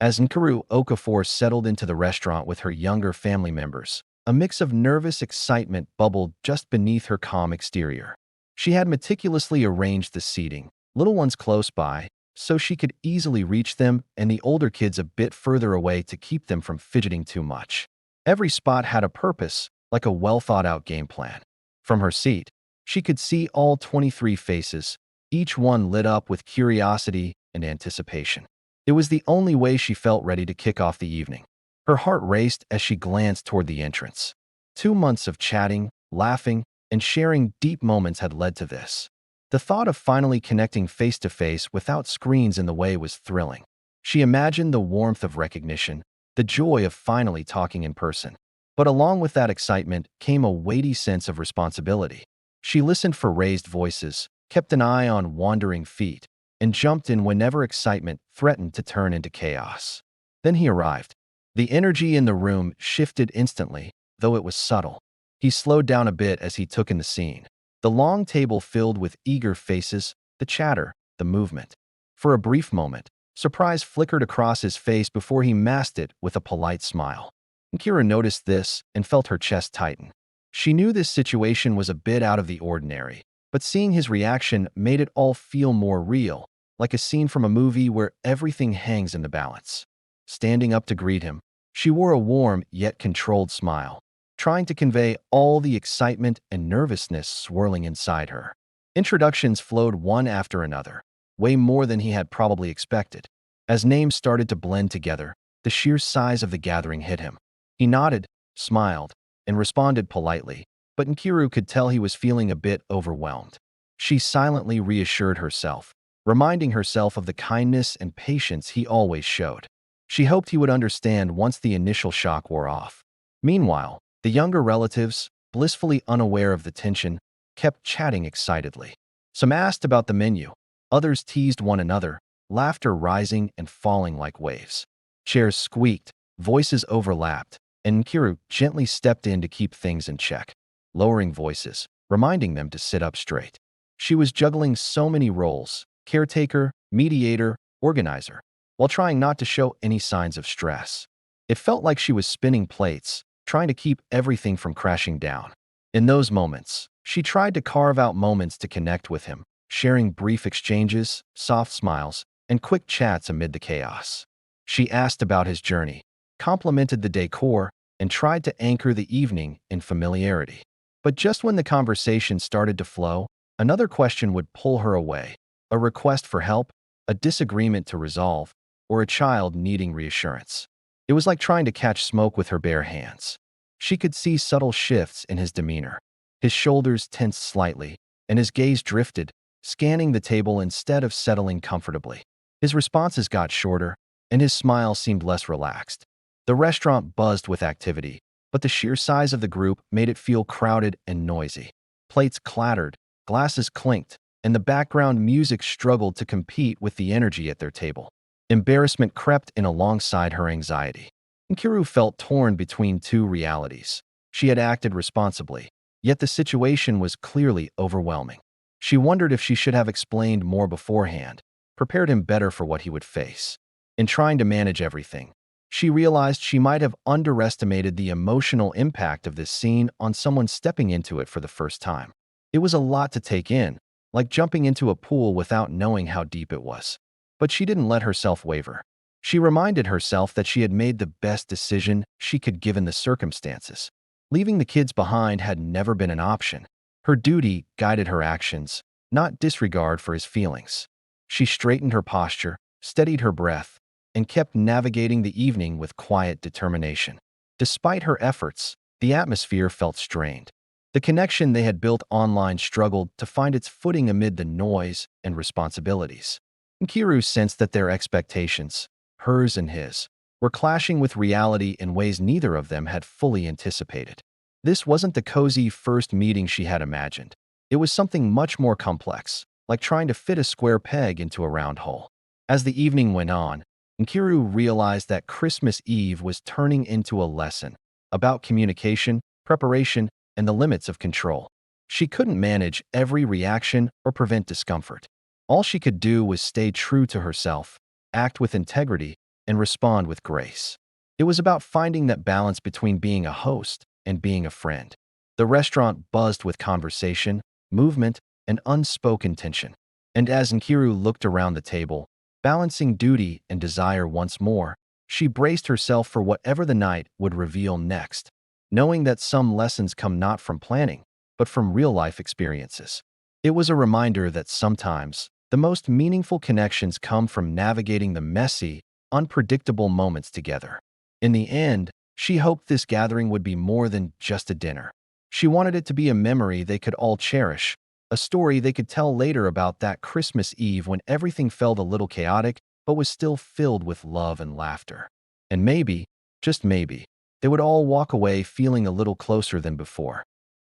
As Nkiru Okafor settled into the restaurant with her younger family members, a mix of nervous excitement bubbled just beneath her calm exterior. She had meticulously arranged the seating, little ones close by, so she could easily reach them and the older kids a bit further away to keep them from fidgeting too much. Every spot had a purpose, like a well-thought-out game plan. From her seat, she could see all 23 faces, each one lit up with curiosity and anticipation. It was the only way she felt ready to kick off the evening. Her heart raced as she glanced toward the entrance. 2 months of chatting, laughing, and sharing deep moments had led to this. The thought of finally connecting face-to-face without screens in the way was thrilling. She imagined the warmth of recognition, the joy of finally talking in person. But along with that excitement came a weighty sense of responsibility. She listened for raised voices, kept an eye on wandering feet, and jumped in whenever excitement threatened to turn into chaos. Then he arrived. The energy in the room shifted instantly, though it was subtle. He slowed down a bit as he took in the scene. The long table filled with eager faces, the chatter, the movement. For a brief moment, surprise flickered across his face before he masked it with a polite smile. Kira noticed this and felt her chest tighten. She knew this situation was a bit out of the ordinary, but seeing his reaction made it all feel more real, like a scene from a movie where everything hangs in the balance. Standing up to greet him, she wore a warm yet controlled smile, trying to convey all the excitement and nervousness swirling inside her. Introductions flowed one after another, way more than he had probably expected. As names started to blend together, the sheer size of the gathering hit him. He nodded, smiled, and responded politely, but Nkiru could tell he was feeling a bit overwhelmed. She silently reassured herself, reminding herself of the kindness and patience he always showed. She hoped he would understand once the initial shock wore off. Meanwhile, the younger relatives, blissfully unaware of the tension, kept chatting excitedly. Some asked about the menu, others teased one another, laughter rising and falling like waves. Chairs squeaked, voices overlapped, and Nkiru gently stepped in to keep things in check, lowering voices, reminding them to sit up straight. She was juggling so many roles: caretaker, mediator, organizer, while trying not to show any signs of stress. It felt like she was spinning plates, trying to keep everything from crashing down. In those moments, she tried to carve out moments to connect with him, sharing brief exchanges, soft smiles, and quick chats amid the chaos. She asked about his journey, complimented the decor, and tried to anchor the evening in familiarity. But just when the conversation started to flow, another question would pull her away: a request for help, a disagreement to resolve, or a child needing reassurance. It was like trying to catch smoke with her bare hands. She could see subtle shifts in his demeanor. His shoulders tensed slightly, and his gaze drifted, scanning the table instead of settling comfortably. His responses got shorter, and his smile seemed less relaxed. The restaurant buzzed with activity, but the sheer size of the group made it feel crowded and noisy. Plates clattered, glasses clinked, and the background music struggled to compete with the energy at their table. Embarrassment crept in alongside her anxiety. Nkiru felt torn between two realities. She had acted responsibly, yet the situation was clearly overwhelming. She wondered if she should have explained more beforehand, prepared him better for what he would face. In trying to manage everything, she realized she might have underestimated the emotional impact of this scene on someone stepping into it for the first time. It was a lot to take in, like jumping into a pool without knowing how deep it was. But she didn't let herself waver. She reminded herself that she had made the best decision she could given the circumstances. Leaving the kids behind had never been an option. Her duty guided her actions, not disregard for his feelings. She straightened her posture, steadied her breath, and kept navigating the evening with quiet determination. Despite her efforts, the atmosphere felt strained. The connection they had built online struggled to find its footing amid the noise and responsibilities. Nkiru sensed that their expectations, hers and his, were clashing with reality in ways neither of them had fully anticipated. This wasn't the cozy first meeting she had imagined. It was something much more complex, like trying to fit a square peg into a round hole. As the evening went on, Nkiru realized that Christmas Eve was turning into a lesson about communication, preparation, and the limits of control. She couldn't manage every reaction or prevent discomfort. All she could do was stay true to herself, act with integrity, and respond with grace. It was about finding that balance between being a host and being a friend. The restaurant buzzed with conversation, movement, and unspoken tension. And as Nkiru looked around the table, balancing duty and desire once more, she braced herself for whatever the night would reveal next, knowing that some lessons come not from planning, but from real-life experiences. It was a reminder that sometimes the most meaningful connections come from navigating the messy, unpredictable moments together. In the end, she hoped this gathering would be more than just a dinner. She wanted it to be a memory they could all cherish, a story they could tell later about that Christmas Eve when everything felt a little chaotic but was still filled with love and laughter. And maybe, just maybe, they would all walk away feeling a little closer than before.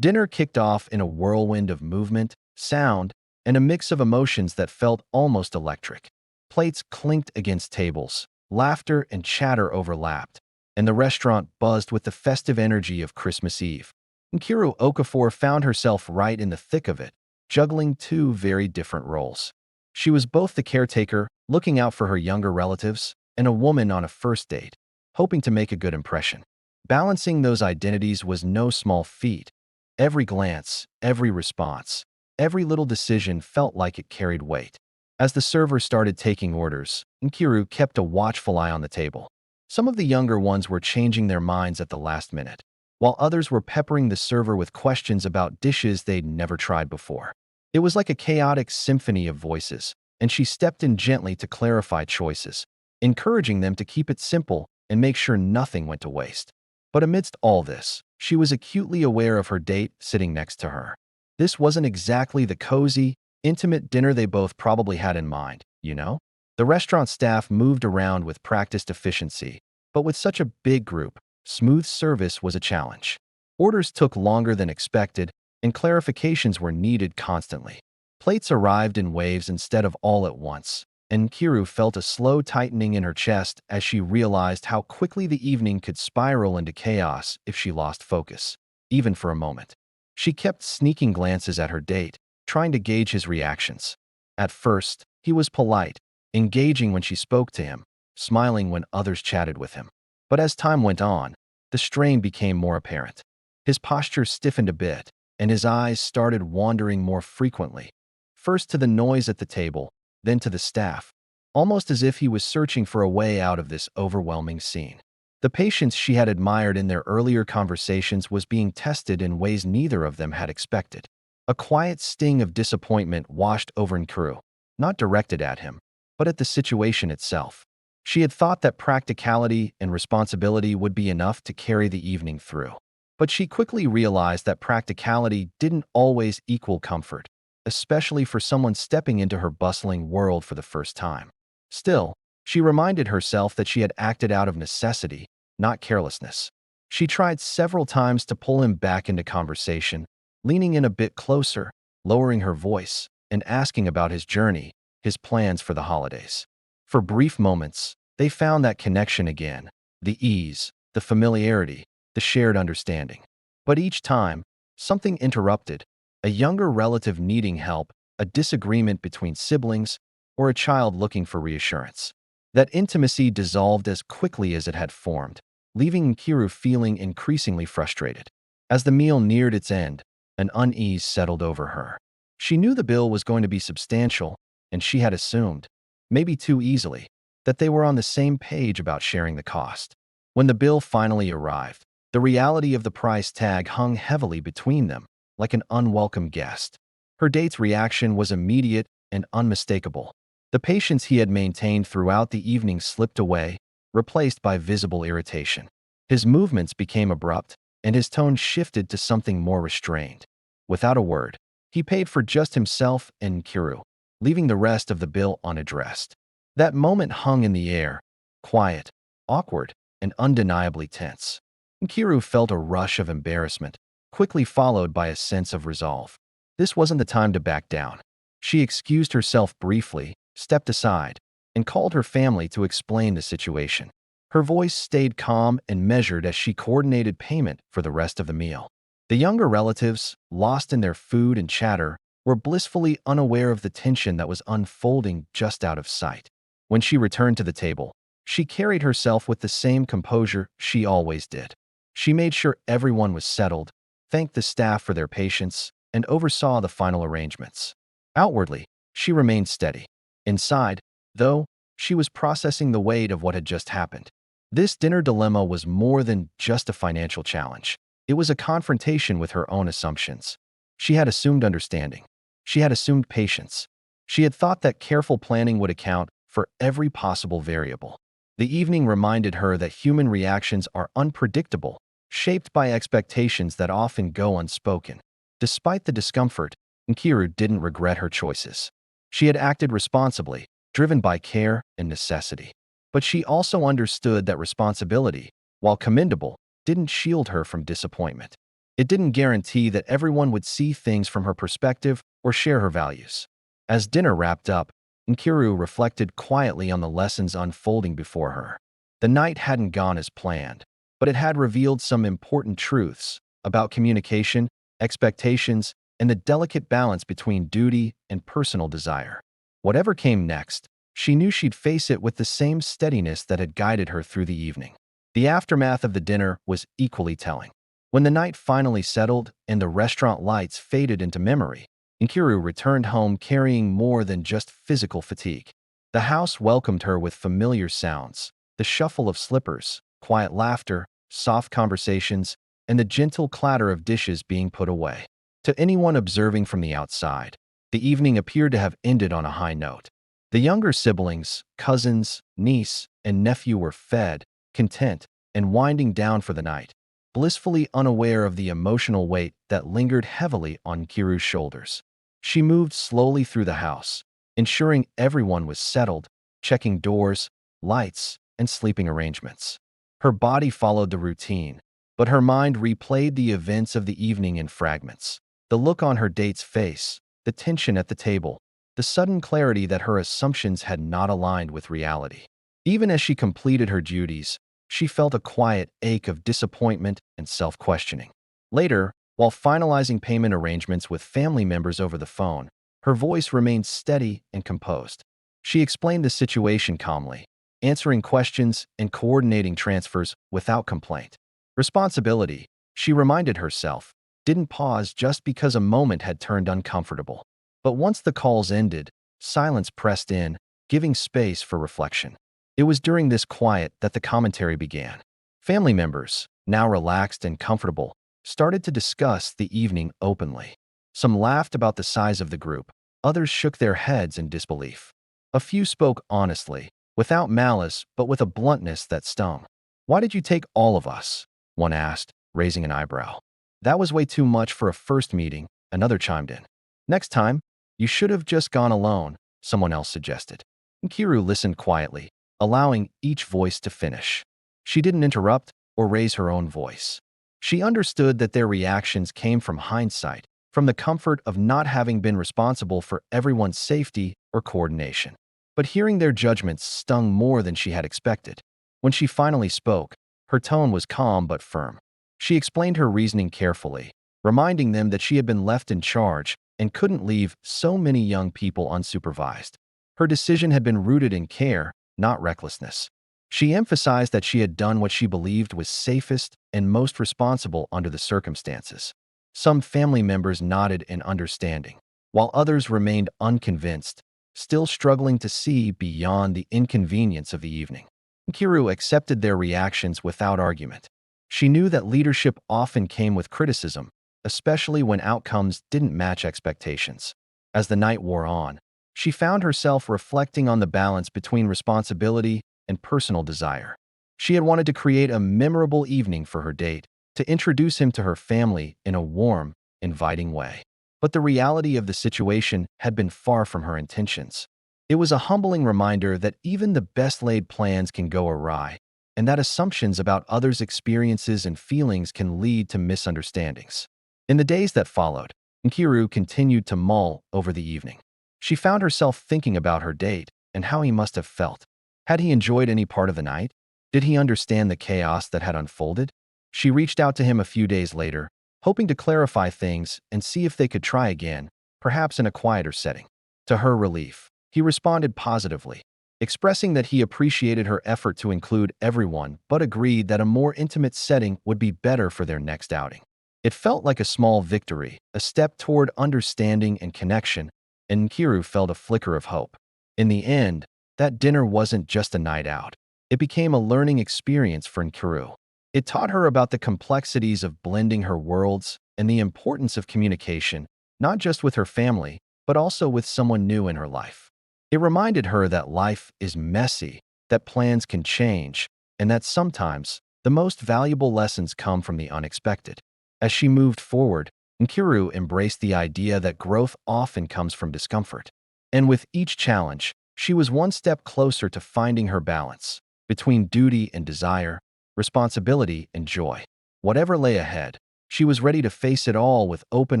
Dinner kicked off in a whirlwind of movement, sound, and a mix of emotions that felt almost electric. Plates clinked against tables, laughter and chatter overlapped, and the restaurant buzzed with the festive energy of Christmas Eve. Nkiru Okafor found herself right in the thick of it, juggling two very different roles. She was both the caretaker, looking out for her younger relatives, and a woman on a first date, hoping to make a good impression. Balancing those identities was no small feat. Every glance, every response, every little decision felt like it carried weight. As the server started taking orders, Nkiru kept a watchful eye on the table. Some of the younger ones were changing their minds at the last minute, while others were peppering the server with questions about dishes they'd never tried before. It was like a chaotic symphony of voices, and she stepped in gently to clarify choices, encouraging them to keep it simple and make sure nothing went to waste. But amidst all this, she was acutely aware of her date sitting next to her. This wasn't exactly the cozy, intimate dinner they both probably had in mind, you know? The restaurant staff moved around with practiced efficiency, but with such a big group, smooth service was a challenge. Orders took longer than expected, and clarifications were needed constantly. Plates arrived in waves instead of all at once, and Nkiru felt a slow tightening in her chest as she realized how quickly the evening could spiral into chaos if she lost focus, even for a moment. She kept sneaking glances at her date, trying to gauge his reactions. At first, he was polite, engaging when she spoke to him, smiling when others chatted with him. But as time went on, the strain became more apparent. His posture stiffened a bit, and his eyes started wandering more frequently, first to the noise at the table, then to the staff, almost as if he was searching for a way out of this overwhelming scene. The patience she had admired in their earlier conversations was being tested in ways neither of them had expected. A quiet sting of disappointment washed over Nkiru, not directed at him, but at the situation itself. She had thought that practicality and responsibility would be enough to carry the evening through. But she quickly realized that practicality didn't always equal comfort, especially for someone stepping into her bustling world for the first time. Still, she reminded herself that she had acted out of necessity, not carelessness. She tried several times to pull him back into conversation, leaning in a bit closer, lowering her voice, and asking about his journey, his plans for the holidays. For brief moments, they found that connection again, the ease, the familiarity, the shared understanding. But each time, something interrupted, a younger relative needing help, a disagreement between siblings, or a child looking for reassurance. That intimacy dissolved as quickly as it had formed, leaving Nkiru feeling increasingly frustrated. As the meal neared its end, an unease settled over her. She knew the bill was going to be substantial, and she had assumed, maybe too easily, that they were on the same page about sharing the cost. When the bill finally arrived, the reality of the price tag hung heavily between them, like an unwelcome guest. Her date's reaction was immediate and unmistakable. The patience he had maintained throughout the evening slipped away, replaced by visible irritation. His movements became abrupt, and his tone shifted to something more restrained. Without a word, he paid for just himself and Nkiru, leaving the rest of the bill unaddressed. That moment hung in the air, quiet, awkward, and undeniably tense. Nkiru felt a rush of embarrassment, quickly followed by a sense of resolve. This wasn't the time to back down. She excused herself briefly, stepped aside, and called her family to explain the situation. Her voice stayed calm and measured as she coordinated payment for the rest of the meal. The younger relatives, lost in their food and chatter, were blissfully unaware of the tension that was unfolding just out of sight. When she returned to the table, she carried herself with the same composure she always did. She made sure everyone was settled, thanked the staff for their patience, and oversaw the final arrangements. Outwardly, she remained steady. Inside, though, she was processing the weight of what had just happened. This dinner dilemma was more than just a financial challenge. It was a confrontation with her own assumptions. She had assumed understanding. She had assumed patience. She had thought that careful planning would account for every possible variable. The evening reminded her that human reactions are unpredictable, shaped by expectations that often go unspoken. Despite the discomfort, Nkiru didn't regret her choices. She had acted responsibly, driven by care and necessity. But she also understood that responsibility, while commendable, didn't shield her from disappointment. It didn't guarantee that everyone would see things from her perspective or share her values. As dinner wrapped up, Nkiru reflected quietly on the lessons unfolding before her. The night hadn't gone as planned, but it had revealed some important truths about communication, expectations, and the delicate balance between duty and personal desire. Whatever came next, she knew she'd face it with the same steadiness that had guided her through the evening. The aftermath of the dinner was equally telling. When the night finally settled and the restaurant lights faded into memory, Nkiru returned home carrying more than just physical fatigue. The house welcomed her with familiar sounds, the shuffle of slippers, quiet laughter, soft conversations, and the gentle clatter of dishes being put away. To anyone observing from the outside, the evening appeared to have ended on a high note. The younger siblings, cousins, niece, and nephew were fed, content, and winding down for the night, blissfully unaware of the emotional weight that lingered heavily on Nkiru's shoulders. She moved slowly through the house, ensuring everyone was settled, checking doors, lights, and sleeping arrangements. Her body followed the routine, but her mind replayed the events of the evening in fragments. The look on her date's face, the tension at the table, the sudden clarity that her assumptions had not aligned with reality. Even as she completed her duties, she felt a quiet ache of disappointment and self-questioning. Later, while finalizing payment arrangements with family members over the phone, her voice remained steady and composed. She explained the situation calmly, answering questions and coordinating transfers without complaint. Responsibility, she reminded herself, didn't pause just because a moment had turned uncomfortable. But once the calls ended, silence pressed in, giving space for reflection. It was during this quiet that the commentary began. Family members, now relaxed and comfortable, started to discuss the evening openly. Some laughed about the size of the group, others shook their heads in disbelief. A few spoke honestly, without malice but with a bluntness that stung. "Why did you take all of us?" one asked, raising an eyebrow. "That was way too much for a first meeting," another chimed in. "Next time, you should have just gone alone," someone else suggested. Nkiru listened quietly, allowing each voice to finish. She didn't interrupt or raise her own voice. She understood that their reactions came from hindsight, from the comfort of not having been responsible for everyone's safety or coordination. But hearing their judgments stung more than she had expected. When she finally spoke, her tone was calm but firm. She explained her reasoning carefully, reminding them that she had been left in charge and couldn't leave so many young people unsupervised. Her decision had been rooted in care, not recklessness. She emphasized that she had done what she believed was safest and most responsible under the circumstances. Some family members nodded in understanding, while others remained unconvinced, still struggling to see beyond the inconvenience of the evening. Nkiru accepted their reactions without argument. She knew that leadership often came with criticism, especially when outcomes didn't match expectations. As the night wore on, she found herself reflecting on the balance between responsibility and personal desire. She had wanted to create a memorable evening for her date, to introduce him to her family in a warm, inviting way. But the reality of the situation had been far from her intentions. It was a humbling reminder that even the best-laid plans can go awry, and that assumptions about others' experiences and feelings can lead to misunderstandings. In the days that followed, Nkiru continued to mull over the evening. She found herself thinking about her date, and how he must have felt. Had he enjoyed any part of the night? Did he understand the chaos that had unfolded? She reached out to him a few days later, hoping to clarify things and see if they could try again, perhaps in a quieter setting. To her relief, he responded positively, expressing that he appreciated her effort to include everyone but agreed that a more intimate setting would be better for their next outing. It felt like a small victory, a step toward understanding and connection, and Kiru felt a flicker of hope. In the end, that dinner wasn't just a night out. It became a learning experience for Nkiru. It taught her about the complexities of blending her worlds and the importance of communication, not just with her family, but also with someone new in her life. It reminded her that life is messy, that plans can change, and that sometimes the most valuable lessons come from the unexpected. As she moved forward, Nkiru embraced the idea that growth often comes from discomfort. And with each challenge, she was one step closer to finding her balance between duty and desire, responsibility and joy. Whatever lay ahead, she was ready to face it all with open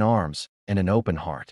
arms and an open heart.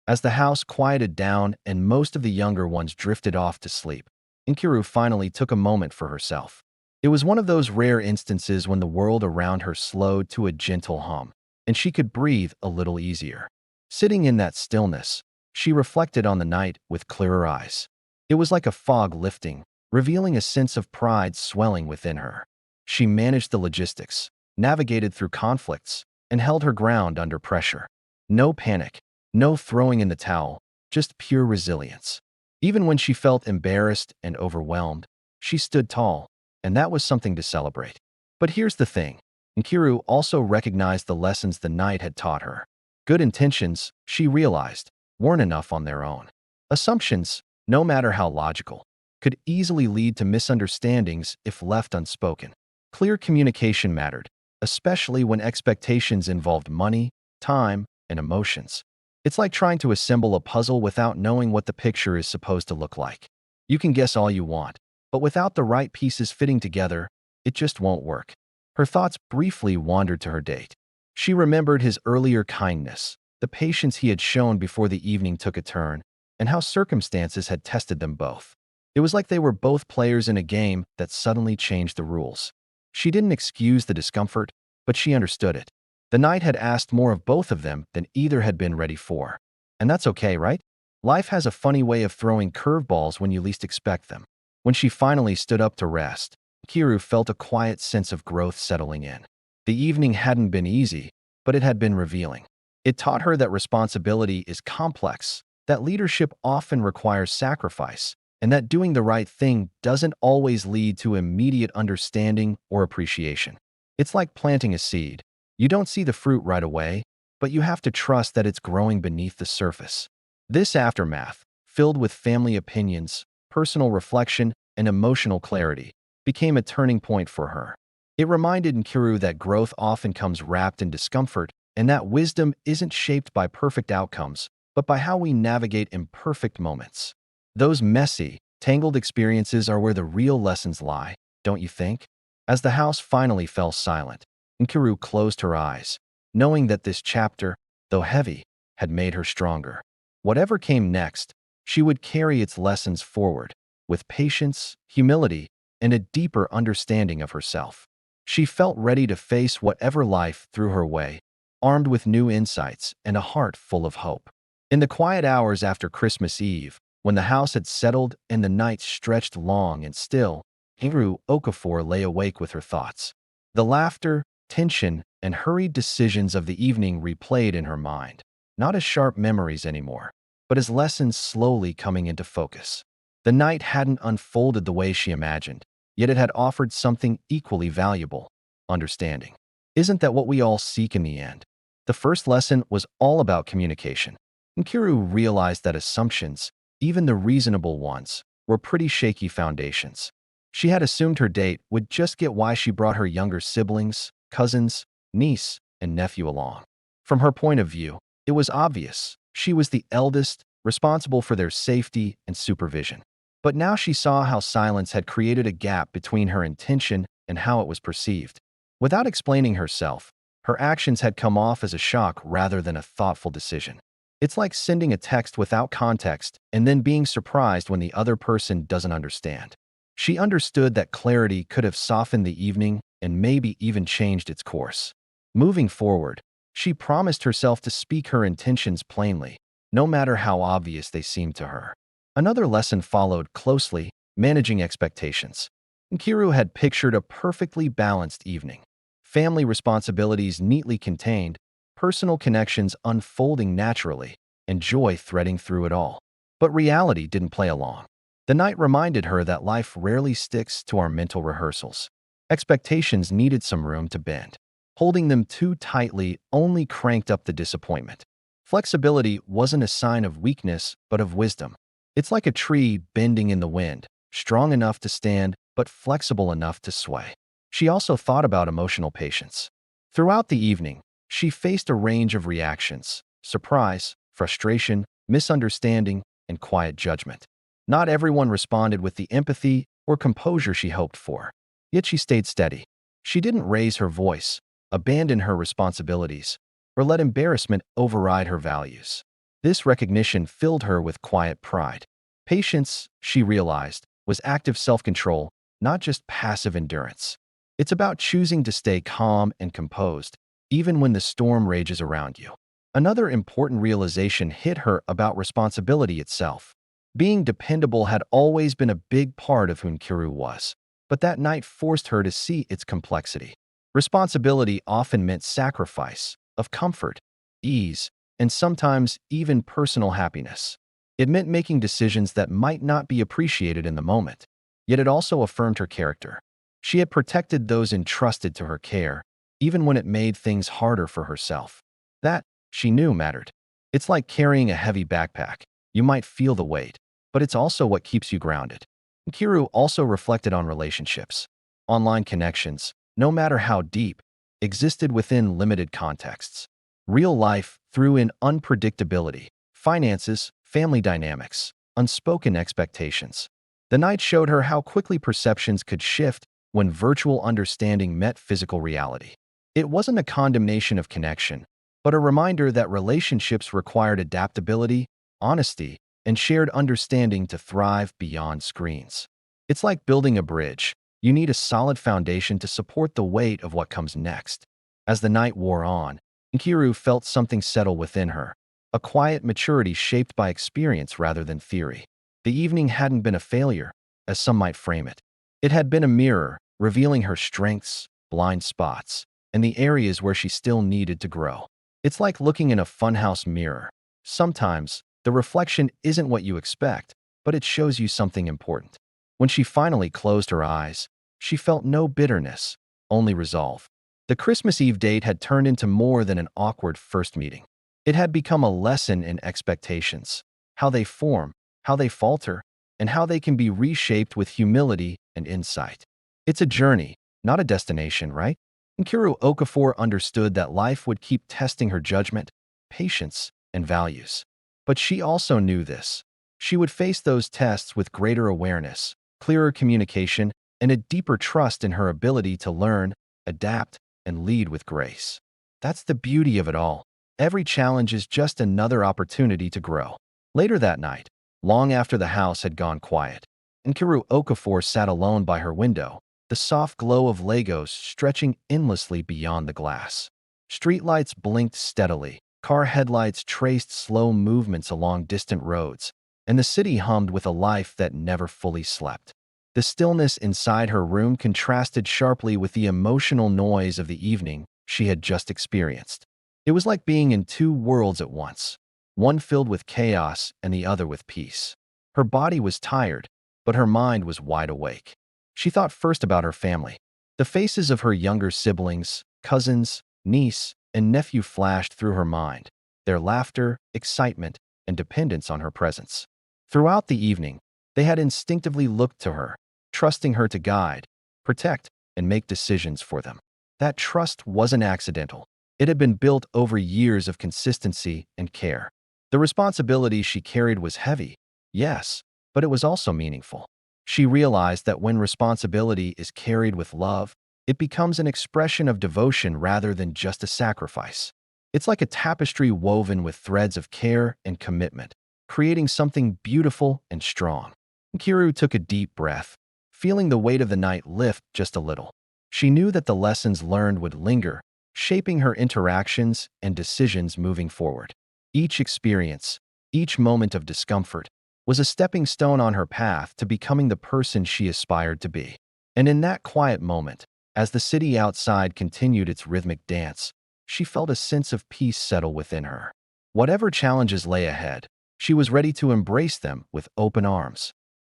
As the house quieted down and most of the younger ones drifted off to sleep, Nkiru finally took a moment for herself. It was one of those rare instances when the world around her slowed to a gentle hum, and she could breathe a little easier. Sitting in that stillness, she reflected on the night with clearer eyes. It was like a fog lifting, revealing a sense of pride swelling within her. She managed the logistics, navigated through conflicts, and held her ground under pressure. No panic, no throwing in the towel, just pure resilience. Even when she felt embarrassed and overwhelmed, she stood tall, and that was something to celebrate. But here's the thing. Nkiru also recognized the lessons the night had taught her. Good intentions, she realized, weren't enough on their own. Assumptions, no matter how logical, could easily lead to misunderstandings if left unspoken. Clear communication mattered, especially when expectations involved money, time, and emotions. It's like trying to assemble a puzzle without knowing what the picture is supposed to look like. You can guess all you want, but without the right pieces fitting together, it just won't work. Her thoughts briefly wandered to her date. She remembered his earlier kindness, the patience he had shown before the evening took a turn, and how circumstances had tested them both. It was like they were both players in a game that suddenly changed the rules. She didn't excuse the discomfort, but she understood it. The night had asked more of both of them than either had been ready for. And that's okay, right? Life has a funny way of throwing curveballs when you least expect them. When she finally stood up to rest, Kiru felt a quiet sense of growth settling in. The evening hadn't been easy, but it had been revealing. It taught her that responsibility is complex, that leadership often requires sacrifice, and that doing the right thing doesn't always lead to immediate understanding or appreciation. It's like planting a seed. You don't see the fruit right away, but you have to trust that it's growing beneath the surface. This aftermath, filled with family opinions, personal reflection, and emotional clarity, became a turning point for her. It reminded Nkiru that growth often comes wrapped in discomfort and that wisdom isn't shaped by perfect outcomes, but by how we navigate imperfect moments. Those messy, tangled experiences are where the real lessons lie, don't you think? As the house finally fell silent, Nkiru closed her eyes, knowing that this chapter, though heavy, had made her stronger. Whatever came next, she would carry its lessons forward, with patience, humility, and a deeper understanding of herself. She felt ready to face whatever life threw her way, armed with new insights and a heart full of hope. In the quiet hours after Christmas Eve, when the house had settled and the night stretched long and still, Nkiru Okafor lay awake with her thoughts. The laughter, tension, and hurried decisions of the evening replayed in her mind, not as sharp memories anymore, but as lessons slowly coming into focus. The night hadn't unfolded the way she imagined, yet it had offered something equally valuable: understanding. Isn't that what we all seek in the end? The first lesson was all about communication. Nkiru realized that assumptions, even the reasonable ones, were pretty shaky foundations. She had assumed her date would just get why she brought her younger siblings, cousins, niece, and nephew along. From her point of view, it was obvious. She was the eldest, responsible for their safety and supervision. But now she saw how silence had created a gap between her intention and how it was perceived. Without explaining herself, her actions had come off as a shock rather than a thoughtful decision. It's like sending a text without context and then being surprised when the other person doesn't understand. She understood that clarity could have softened the evening and maybe even changed its course. Moving forward, she promised herself to speak her intentions plainly, no matter how obvious they seemed to her. Another lesson followed closely: managing expectations. Nkiru had pictured a perfectly balanced evening. Family responsibilities neatly contained, personal connections unfolding naturally, and joy threading through it all. But reality didn't play along. The night reminded her that life rarely sticks to our mental rehearsals. Expectations needed some room to bend. Holding them too tightly only cranked up the disappointment. Flexibility wasn't a sign of weakness, but of wisdom. It's like a tree bending in the wind, strong enough to stand, but flexible enough to sway. She also thought about emotional patience. Throughout the evening, she faced a range of reactions: surprise, frustration, misunderstanding, and quiet judgment. Not everyone responded with the empathy or composure she hoped for. Yet she stayed steady. She didn't raise her voice, abandon her responsibilities, or let embarrassment override her values. This recognition filled her with quiet pride. Patience, she realized, was active self-control, not just passive endurance. It's about choosing to stay calm and composed, even when the storm rages around you. Another important realization hit her about responsibility itself. Being dependable had always been a big part of who Nkiru was, but that night forced her to see its complexity. Responsibility often meant sacrifice of comfort, ease, and sometimes even personal happiness. It meant making decisions that might not be appreciated in the moment, yet it also affirmed her character. She had protected those entrusted to her care, even when it made things harder for herself. That, she knew, mattered. It's like carrying a heavy backpack. You might feel the weight, but it's also what keeps you grounded. Nkiru also reflected on relationships. Online connections, no matter how deep, existed within limited contexts. Real life threw in unpredictability, finances, family dynamics, unspoken expectations. The night showed her how quickly perceptions could shift when virtual understanding met physical reality. It wasn't a condemnation of connection, but a reminder that relationships required adaptability, honesty, and shared understanding to thrive beyond screens. It's like building a bridge. You need a solid foundation to support the weight of what comes next. As the night wore on, Nkiru felt something settle within her, a quiet maturity shaped by experience rather than theory. The evening hadn't been a failure, as some might frame it. It had been a mirror, revealing her strengths, blind spots, and the areas where she still needed to grow. It's like looking in a funhouse mirror. Sometimes, the reflection isn't what you expect, but it shows you something important. When she finally closed her eyes, she felt no bitterness, only resolve. The Christmas Eve date had turned into more than an awkward first meeting. It had become a lesson in expectations, how they form, how they falter, and how they can be reshaped with humility and insight. It's a journey, not a destination, right? Nkiru Okafor understood that life would keep testing her judgment, patience, and values. But she also knew this. She would face those tests with greater awareness, clearer communication, and a deeper trust in her ability to learn, adapt, and lead with grace. That's the beauty of it all. Every challenge is just another opportunity to grow. Later that night, long after the house had gone quiet, Nkiru Okafor sat alone by her window, the soft glow of Legos stretching endlessly beyond the glass. Streetlights blinked steadily, car headlights traced slow movements along distant roads, and the city hummed with a life that never fully slept. The stillness inside her room contrasted sharply with the emotional noise of the evening she had just experienced. It was like being in two worlds at once, one filled with chaos and the other with peace. Her body was tired, but her mind was wide awake. She thought first about her family. The faces of her younger siblings, cousins, niece, and nephew flashed through her mind, their laughter, excitement, and dependence on her presence. Throughout the evening, they had instinctively looked to her, trusting her to guide, protect, and make decisions for them. That trust wasn't accidental. It had been built over years of consistency and care. The responsibility she carried was heavy, yes, but it was also meaningful. She realized that when responsibility is carried with love, it becomes an expression of devotion rather than just a sacrifice. It's like a tapestry woven with threads of care and commitment, creating something beautiful and strong. Kiru took a deep breath, feeling the weight of the night lift just a little. She knew that the lessons learned would linger, shaping her interactions and decisions moving forward. Each experience, each moment of discomfort, was a stepping stone on her path to becoming the person she aspired to be. And in that quiet moment, as the city outside continued its rhythmic dance, she felt a sense of peace settle within her. Whatever challenges lay ahead, she was ready to embrace them with open arms.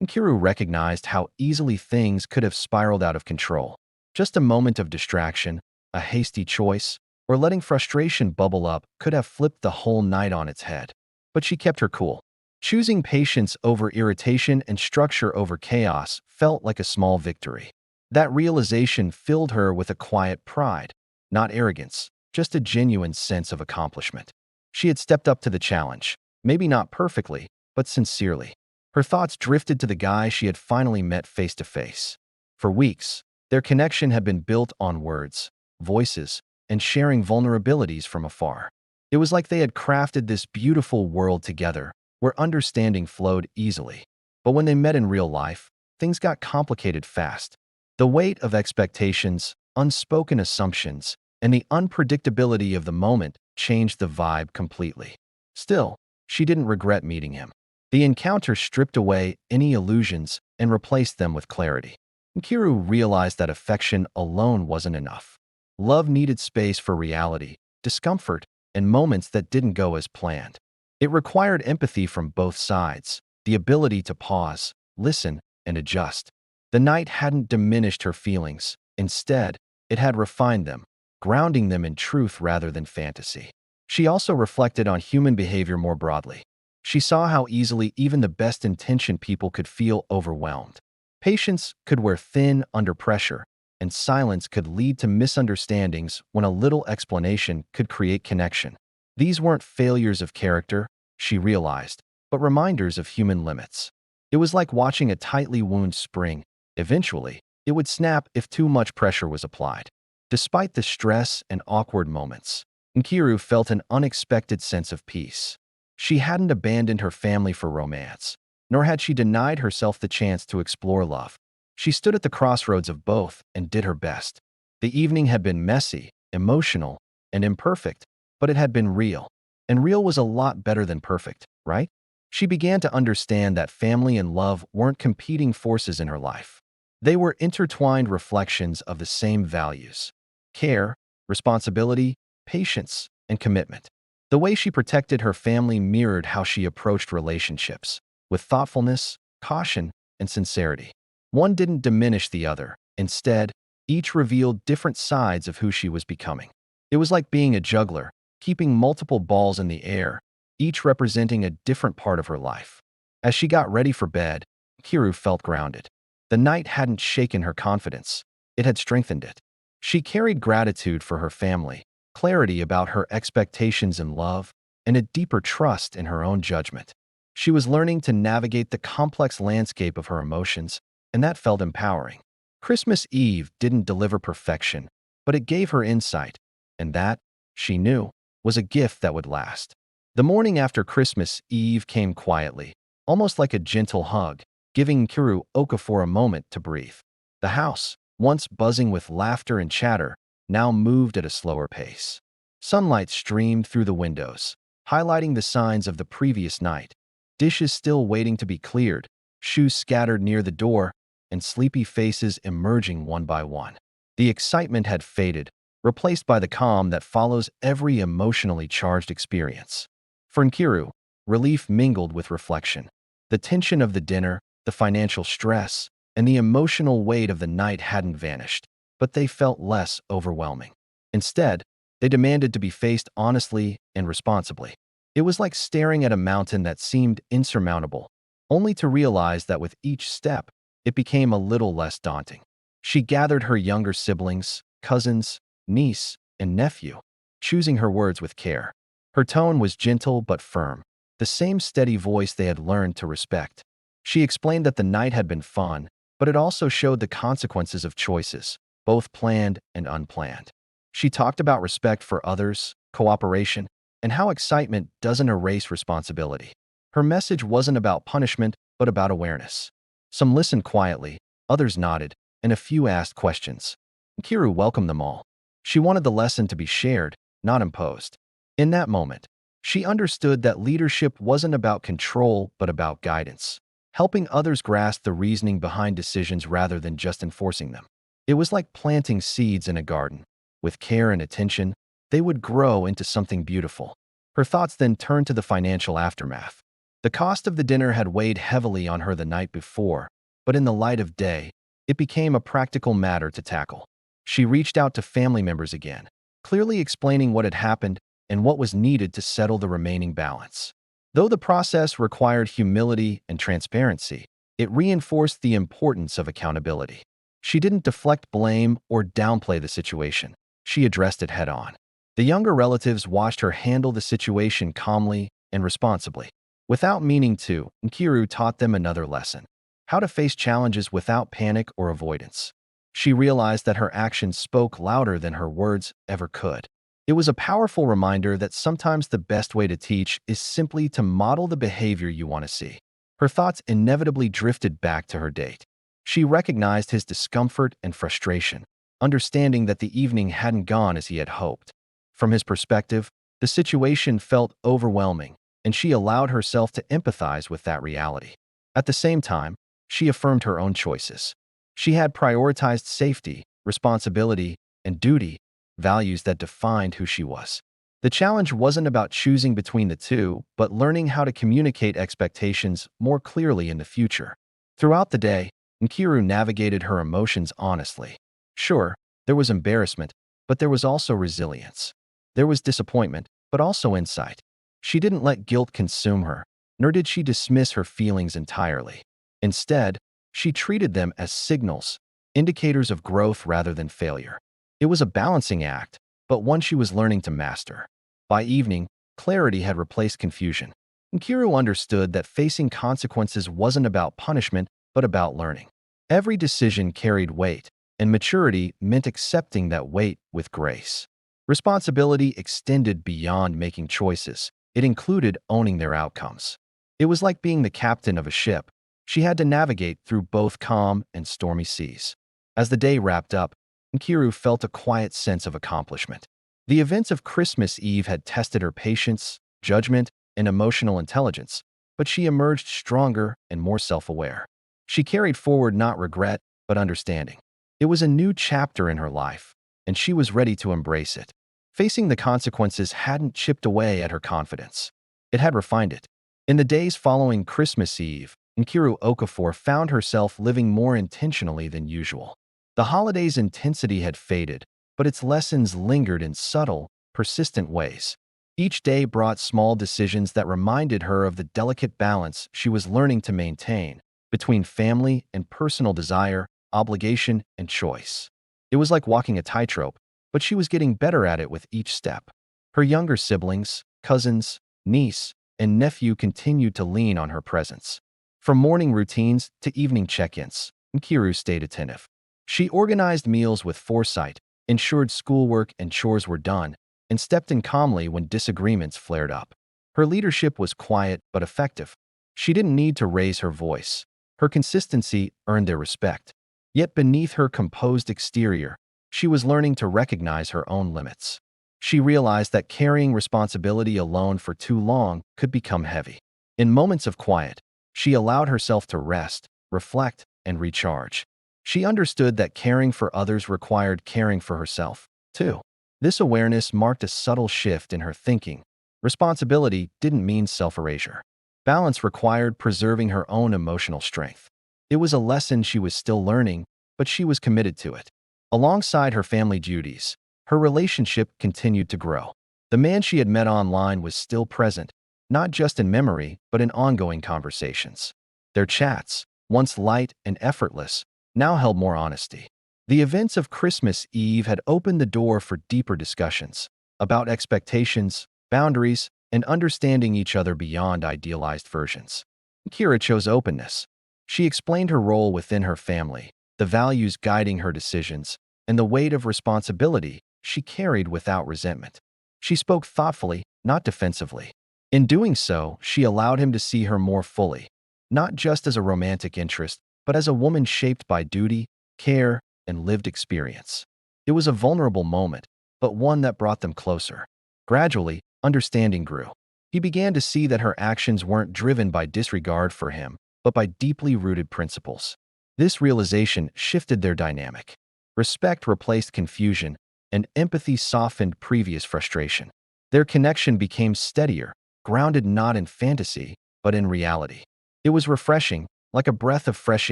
Kiru recognized how easily things could have spiraled out of control. Just a moment of distraction, a hasty choice, or letting frustration bubble up could have flipped the whole night on its head. But she kept her cool. Choosing patience over irritation and structure over chaos felt like a small victory. That realization filled her with a quiet pride, not arrogance, just a genuine sense of accomplishment. She had stepped up to the challenge, maybe not perfectly, but sincerely. Her thoughts drifted to the guy she had finally met face to face. For weeks, their connection had been built on words, voices, and sharing vulnerabilities from afar. It was like they had crafted this beautiful world together, where understanding flowed easily. But when they met in real life, things got complicated fast. The weight of expectations, unspoken assumptions, and the unpredictability of the moment changed the vibe completely. Still, she didn't regret meeting him. The encounter stripped away any illusions and replaced them with clarity. Kiru realized that affection alone wasn't enough. Love needed space for reality, discomfort, and moments that didn't go as planned. It required empathy from both sides, the ability to pause, listen, and adjust. The night hadn't diminished her feelings. Instead, it had refined them, grounding them in truth rather than fantasy. She also reflected on human behavior more broadly. She saw how easily even the best-intentioned people could feel overwhelmed. Patience could wear thin under pressure, and silence could lead to misunderstandings when a little explanation could create connection. These weren't failures of character, she realized, but reminders of human limits. It was like watching a tightly wound spring. Eventually, it would snap if too much pressure was applied. Despite the stress and awkward moments, Nkiru felt an unexpected sense of peace. She hadn't abandoned her family for romance, nor had she denied herself the chance to explore love. She stood at the crossroads of both and did her best. The evening had been messy, emotional, and imperfect, but it had been real. And real was a lot better than perfect, right? She began to understand that family and love weren't competing forces in her life. They were intertwined reflections of the same values: care, responsibility, patience, and commitment. The way she protected her family mirrored how she approached relationships, with thoughtfulness, caution, and sincerity. One didn't diminish the other. Instead, each revealed different sides of who she was becoming. It was like being a juggler, keeping multiple balls in the air, each representing a different part of her life. As she got ready for bed, Kiru felt grounded. The night hadn't shaken her confidence. It had strengthened it. She carried gratitude for her family, clarity about her expectations in love, and a deeper trust in her own judgment. She was learning to navigate the complex landscape of her emotions, and that felt empowering. Christmas Eve didn't deliver perfection, but it gave her insight, and that, she knew, was a gift that would last. The morning after Christmas Eve came quietly, almost like a gentle hug, giving Kiru Okafor a moment to breathe. The house, once buzzing with laughter and chatter, now moved at a slower pace. Sunlight streamed through the windows, highlighting the signs of the previous night. Dishes still waiting to be cleared, shoes scattered near the door, and sleepy faces emerging one by one. The excitement had faded, replaced by the calm that follows every emotionally charged experience. For Nkiru, relief mingled with reflection. The tension of the dinner, the financial stress, and the emotional weight of the night hadn't vanished, but they felt less overwhelming. Instead, they demanded to be faced honestly and responsibly. It was like staring at a mountain that seemed insurmountable, only to realize that with each step, it became a little less daunting. She gathered her younger siblings, cousins, niece, and nephew, choosing her words with care. Her tone was gentle but firm, the same steady voice they had learned to respect. She explained that the night had been fun, but it also showed the consequences of choices, both planned and unplanned. She talked about respect for others, cooperation, and how excitement doesn't erase responsibility. Her message wasn't about punishment, but about awareness. Some listened quietly, others nodded, and a few asked questions. Kiru welcomed them all. She wanted the lesson to be shared, not imposed. In that moment, she understood that leadership wasn't about control, but about guidance, helping others grasp the reasoning behind decisions rather than just enforcing them. It was like planting seeds in a garden. With care and attention, they would grow into something beautiful. Her thoughts then turned to the financial aftermath. The cost of the dinner had weighed heavily on her the night before, but in the light of day, it became a practical matter to tackle. She reached out to family members again, clearly explaining what had happened and what was needed to settle the remaining balance. Though the process required humility and transparency, it reinforced the importance of accountability. She didn't deflect blame or downplay the situation. She addressed it head-on. The younger relatives watched her handle the situation calmly and responsibly. Without meaning to, Nkiru taught them another lesson: how to face challenges without panic or avoidance. She realized that her actions spoke louder than her words ever could. It was a powerful reminder that sometimes the best way to teach is simply to model the behavior you want to see. Her thoughts inevitably drifted back to her date. She recognized his discomfort and frustration, understanding that the evening hadn't gone as he had hoped. From his perspective, the situation felt overwhelming, and she allowed herself to empathize with that reality. At the same time, she affirmed her own choices. She had prioritized safety, responsibility, and duty, values that defined who she was. The challenge wasn't about choosing between the two, but learning how to communicate expectations more clearly in the future. Throughout the day, Nkiru navigated her emotions honestly. Sure, there was embarrassment, but there was also resilience. There was disappointment, but also insight. She didn't let guilt consume her, nor did she dismiss her feelings entirely. Instead, she treated them as signals, indicators of growth rather than failure. It was a balancing act, but one she was learning to master. By evening, clarity had replaced confusion. Nkiru understood that facing consequences wasn't about punishment, but about learning. Every decision carried weight, and maturity meant accepting that weight with grace. Responsibility extended beyond making choices. It included owning their outcomes. It was like being the captain of a ship. She had to navigate through both calm and stormy seas. As the day wrapped up, Nkiru felt a quiet sense of accomplishment. The events of Christmas Eve had tested her patience, judgment, and emotional intelligence, but she emerged stronger and more self-aware. She carried forward not regret, but understanding. It was a new chapter in her life, and she was ready to embrace it. Facing the consequences hadn't chipped away at her confidence. It had refined it. In the days following Christmas Eve, Nkiru Okafor found herself living more intentionally than usual. The holiday's intensity had faded, but its lessons lingered in subtle, persistent ways. Each day brought small decisions that reminded her of the delicate balance she was learning to maintain between family and personal desire, obligation, and choice. It was like walking a tightrope, but she was getting better at it with each step. Her younger siblings, cousins, niece, and nephew continued to lean on her presence. From morning routines to evening check-ins, Nkiru stayed attentive. She organized meals with foresight, ensured schoolwork and chores were done, and stepped in calmly when disagreements flared up. Her leadership was quiet but effective. She didn't need to raise her voice. Her consistency earned their respect. Yet beneath her composed exterior, she was learning to recognize her own limits. She realized that carrying responsibility alone for too long could become heavy. In moments of quiet, she allowed herself to rest, reflect, and recharge. She understood that caring for others required caring for herself, too. This awareness marked a subtle shift in her thinking. Responsibility didn't mean self-erasure. Balance required preserving her own emotional strength. It was a lesson she was still learning, but she was committed to it. Alongside her family duties, her relationship continued to grow. The man she had met online was still present, not just in memory, but in ongoing conversations. Their chats, once light and effortless, now held more honesty. The events of Christmas Eve had opened the door for deeper discussions about expectations, boundaries, and understanding each other beyond idealized versions. Kira chose openness. She explained her role within her family, the values guiding her decisions, and the weight of responsibility she carried without resentment. She spoke thoughtfully, not defensively. In doing so, she allowed him to see her more fully, not just as a romantic interest, but as a woman shaped by duty, care, and lived experience. It was a vulnerable moment, but one that brought them closer. Gradually, understanding grew. He began to see that her actions weren't driven by disregard for him, but by deeply rooted principles. This realization shifted their dynamic. Respect replaced confusion, and empathy softened previous frustration. Their connection became steadier, grounded not in fantasy, but in reality. It was refreshing, like a breath of fresh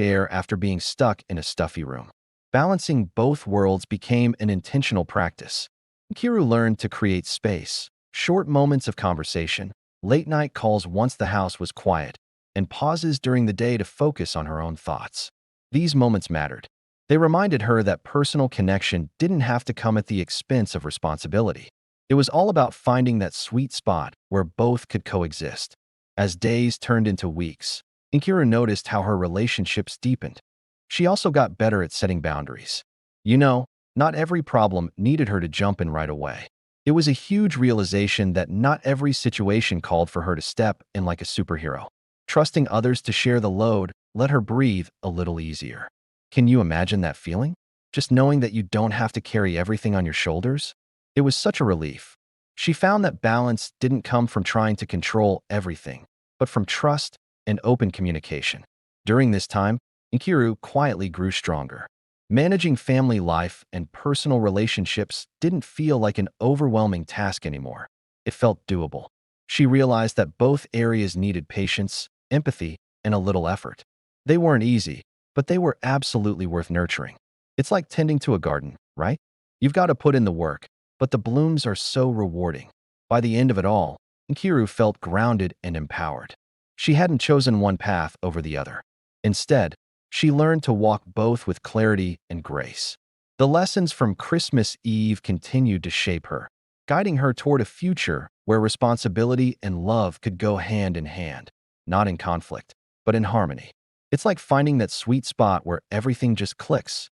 air after being stuck in a stuffy room. Balancing both worlds became an intentional practice. Kiru learned to create space, short moments of conversation, late-night calls once the house was quiet, and pauses during the day to focus on her own thoughts. These moments mattered. They reminded her that personal connection didn't have to come at the expense of responsibility. It was all about finding that sweet spot where both could coexist. As days turned into weeks, Inkira noticed how her relationships deepened. She also got better at setting boundaries. Not every problem needed her to jump in right away. It was a huge realization that not every situation called for her to step in like a superhero. Trusting others to share the load let her breathe a little easier. Can you imagine that feeling? Just knowing that you don't have to carry everything on your shoulders? It was such a relief. She found that balance didn't come from trying to control everything, but from trust and open communication. During this time, Nkiru quietly grew stronger. Managing family life and personal relationships didn't feel like an overwhelming task anymore. It felt doable. She realized that both areas needed patience, empathy, and a little effort. They weren't easy, but they were absolutely worth nurturing. It's like tending to a garden, right? You've got to put in the work, but the blooms are so rewarding. By the end of it all, Nkiru felt grounded and empowered. She hadn't chosen one path over the other. Instead, she learned to walk both with clarity and grace. The lessons from Christmas Eve continued to shape her, guiding her toward a future where responsibility and love could go hand in hand, not in conflict, but in harmony. It's like finding that sweet spot where everything just clicks.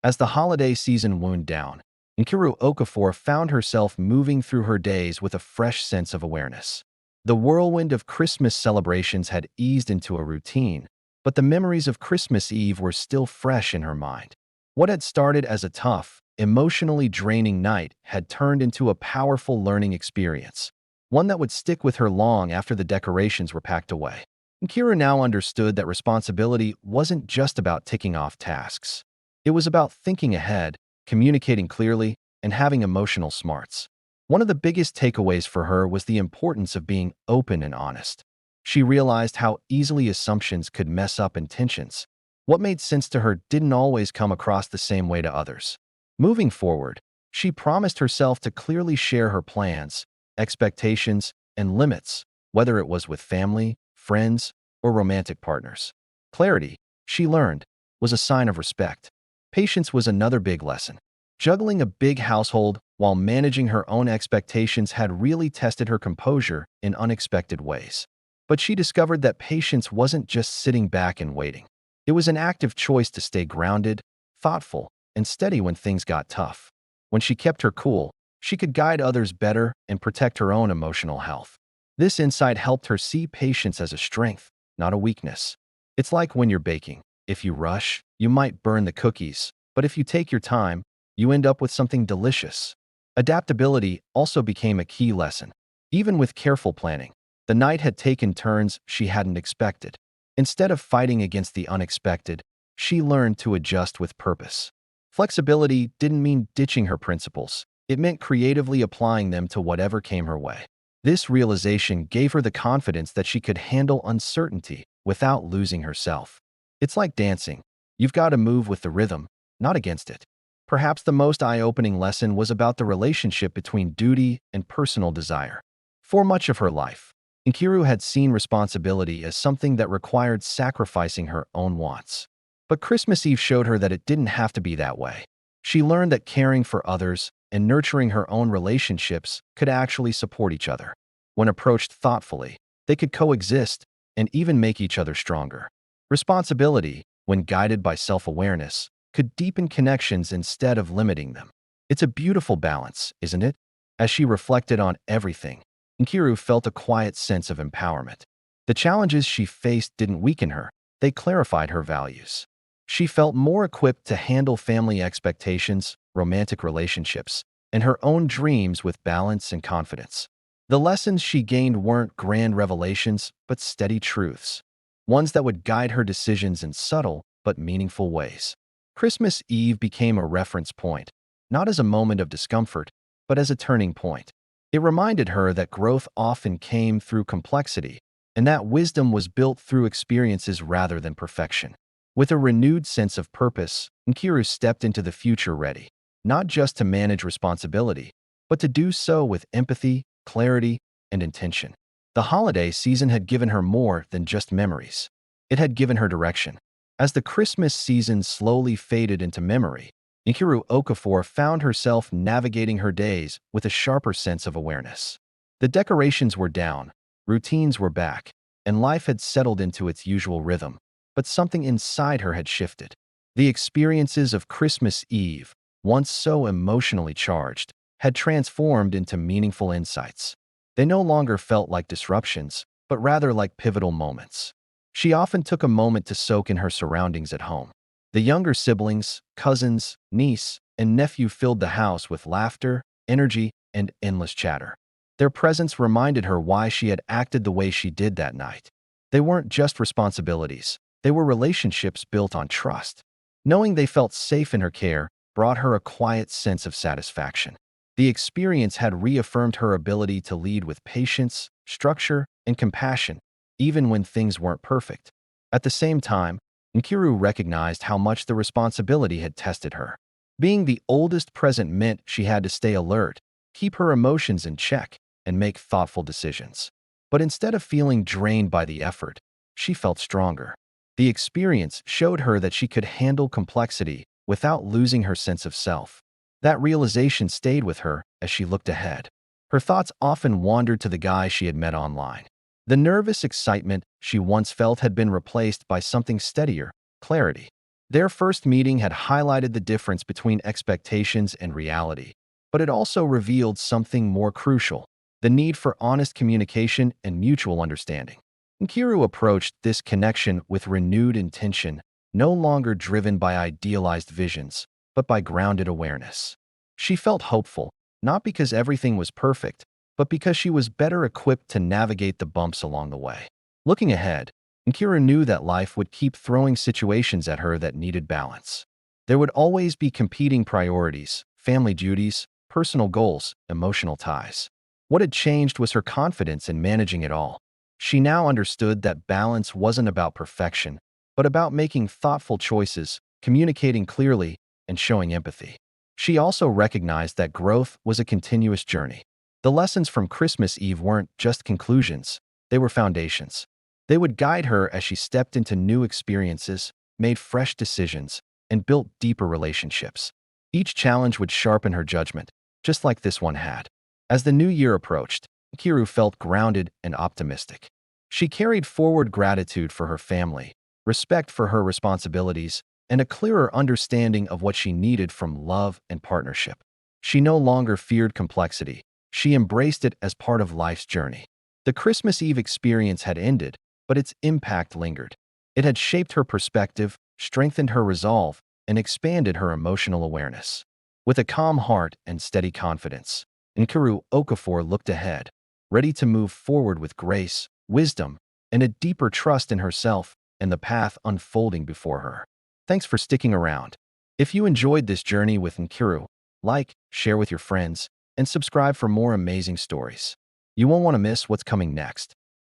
As the holiday season wound down, Nkiru Okafor found herself moving through her days with a fresh sense of awareness. The whirlwind of Christmas celebrations had eased into a routine, but the memories of Christmas Eve were still fresh in her mind. What had started as a tough, emotionally draining night had turned into a powerful learning experience, one that would stick with her long after the decorations were packed away. Kira now understood that responsibility wasn't just about ticking off tasks. It was about thinking ahead, communicating clearly, and having emotional smarts. One of the biggest takeaways for her was the importance of being open and honest. She realized how easily assumptions could mess up intentions. What made sense to her didn't always come across the same way to others. Moving forward, she promised herself to clearly share her plans, expectations, and limits, whether it was with family, friends, or romantic partners. Clarity, she learned, was a sign of respect. Patience was another big lesson. Juggling a big household while managing her own expectations had really tested her composure in unexpected ways. But she discovered that patience wasn't just sitting back and waiting. It was an active choice to stay grounded, thoughtful, and steady when things got tough. When she kept her cool, she could guide others better and protect her own emotional health. This insight helped her see patience as a strength, not a weakness. It's like when you're baking. If you rush, you might burn the cookies, but if you take your time, you end up with something delicious. Adaptability also became a key lesson. Even with careful planning, the night had taken turns she hadn't expected. Instead of fighting against the unexpected, she learned to adjust with purpose. Flexibility didn't mean ditching her principles. It meant creatively applying them to whatever came her way. This realization gave her the confidence that she could handle uncertainty without losing herself. It's like dancing. You've got to move with the rhythm, not against it. Perhaps the most eye-opening lesson was about the relationship between duty and personal desire. For much of her life, Nkiru had seen responsibility as something that required sacrificing her own wants. But Christmas Eve showed her that it didn't have to be that way. She learned that caring for others and nurturing her own relationships could actually support each other. When approached thoughtfully, they could coexist and even make each other stronger. Responsibility, when guided by self-awareness, could deepen connections instead of limiting them. It's a beautiful balance, isn't it? As she reflected on everything, Nkiru felt a quiet sense of empowerment. The challenges she faced didn't weaken her, they clarified her values. She felt more equipped to handle family expectations, romantic relationships, and her own dreams with balance and confidence. The lessons she gained weren't grand revelations, but steady truths, ones that would guide her decisions in subtle but meaningful ways. Christmas Eve became a reference point, not as a moment of discomfort, but as a turning point. It reminded her that growth often came through complexity, and that wisdom was built through experiences rather than perfection. With a renewed sense of purpose, Nkiru stepped into the future ready, not just to manage responsibility, but to do so with empathy, clarity, and intention. The holiday season had given her more than just memories. It had given her direction. As the Christmas season slowly faded into memory, Nkiru Okafor found herself navigating her days with a sharper sense of awareness. The decorations were down, routines were back, and life had settled into its usual rhythm, but something inside her had shifted. The experiences of Christmas Eve, once so emotionally charged, had transformed into meaningful insights. They no longer felt like disruptions, but rather like pivotal moments. She often took a moment to soak in her surroundings at home. The younger siblings, cousins, niece, and nephew filled the house with laughter, energy, and endless chatter. Their presence reminded her why she had acted the way she did that night. They weren't just responsibilities, they were relationships built on trust. Knowing they felt safe in her care brought her a quiet sense of satisfaction. The experience had reaffirmed her ability to lead with patience, structure, and compassion, even when things weren't perfect. At the same time, Nkiru recognized how much the responsibility had tested her. Being the oldest present meant she had to stay alert, keep her emotions in check, and make thoughtful decisions. But instead of feeling drained by the effort, she felt stronger. The experience showed her that she could handle complexity without losing her sense of self. That realization stayed with her as she looked ahead. Her thoughts often wandered to the guy she had met online. The nervous excitement she once felt had been replaced by something steadier, clarity. Their first meeting had highlighted the difference between expectations and reality, but it also revealed something more crucial: the need for honest communication and mutual understanding. Nkiru approached this connection with renewed intention, no longer driven by idealized visions, but by grounded awareness. She felt hopeful, not because everything was perfect, but because she was better equipped to navigate the bumps along the way. Looking ahead, Nkiru knew that life would keep throwing situations at her that needed balance. There would always be competing priorities, family duties, personal goals, emotional ties. What had changed was her confidence in managing it all. She now understood that balance wasn't about perfection, but about making thoughtful choices, communicating clearly, and showing empathy. She also recognized that growth was a continuous journey. The lessons from Christmas Eve weren't just conclusions, they were foundations. They would guide her as she stepped into new experiences, made fresh decisions, and built deeper relationships. Each challenge would sharpen her judgment, just like this one had. As the new year approached, Nkiru felt grounded and optimistic. She carried forward gratitude for her family, respect for her responsibilities, and a clearer understanding of what she needed from love and partnership. She no longer feared complexity. She embraced it as part of life's journey. The Christmas Eve experience had ended, but its impact lingered. It had shaped her perspective, strengthened her resolve, and expanded her emotional awareness. With a calm heart and steady confidence, Nkiru Okafor looked ahead, ready to move forward with grace, wisdom, and a deeper trust in herself and the path unfolding before her. Thanks for sticking around. If you enjoyed this journey with Nkiru, like, share with your friends, and subscribe for more amazing stories. You won't want to miss what's coming next.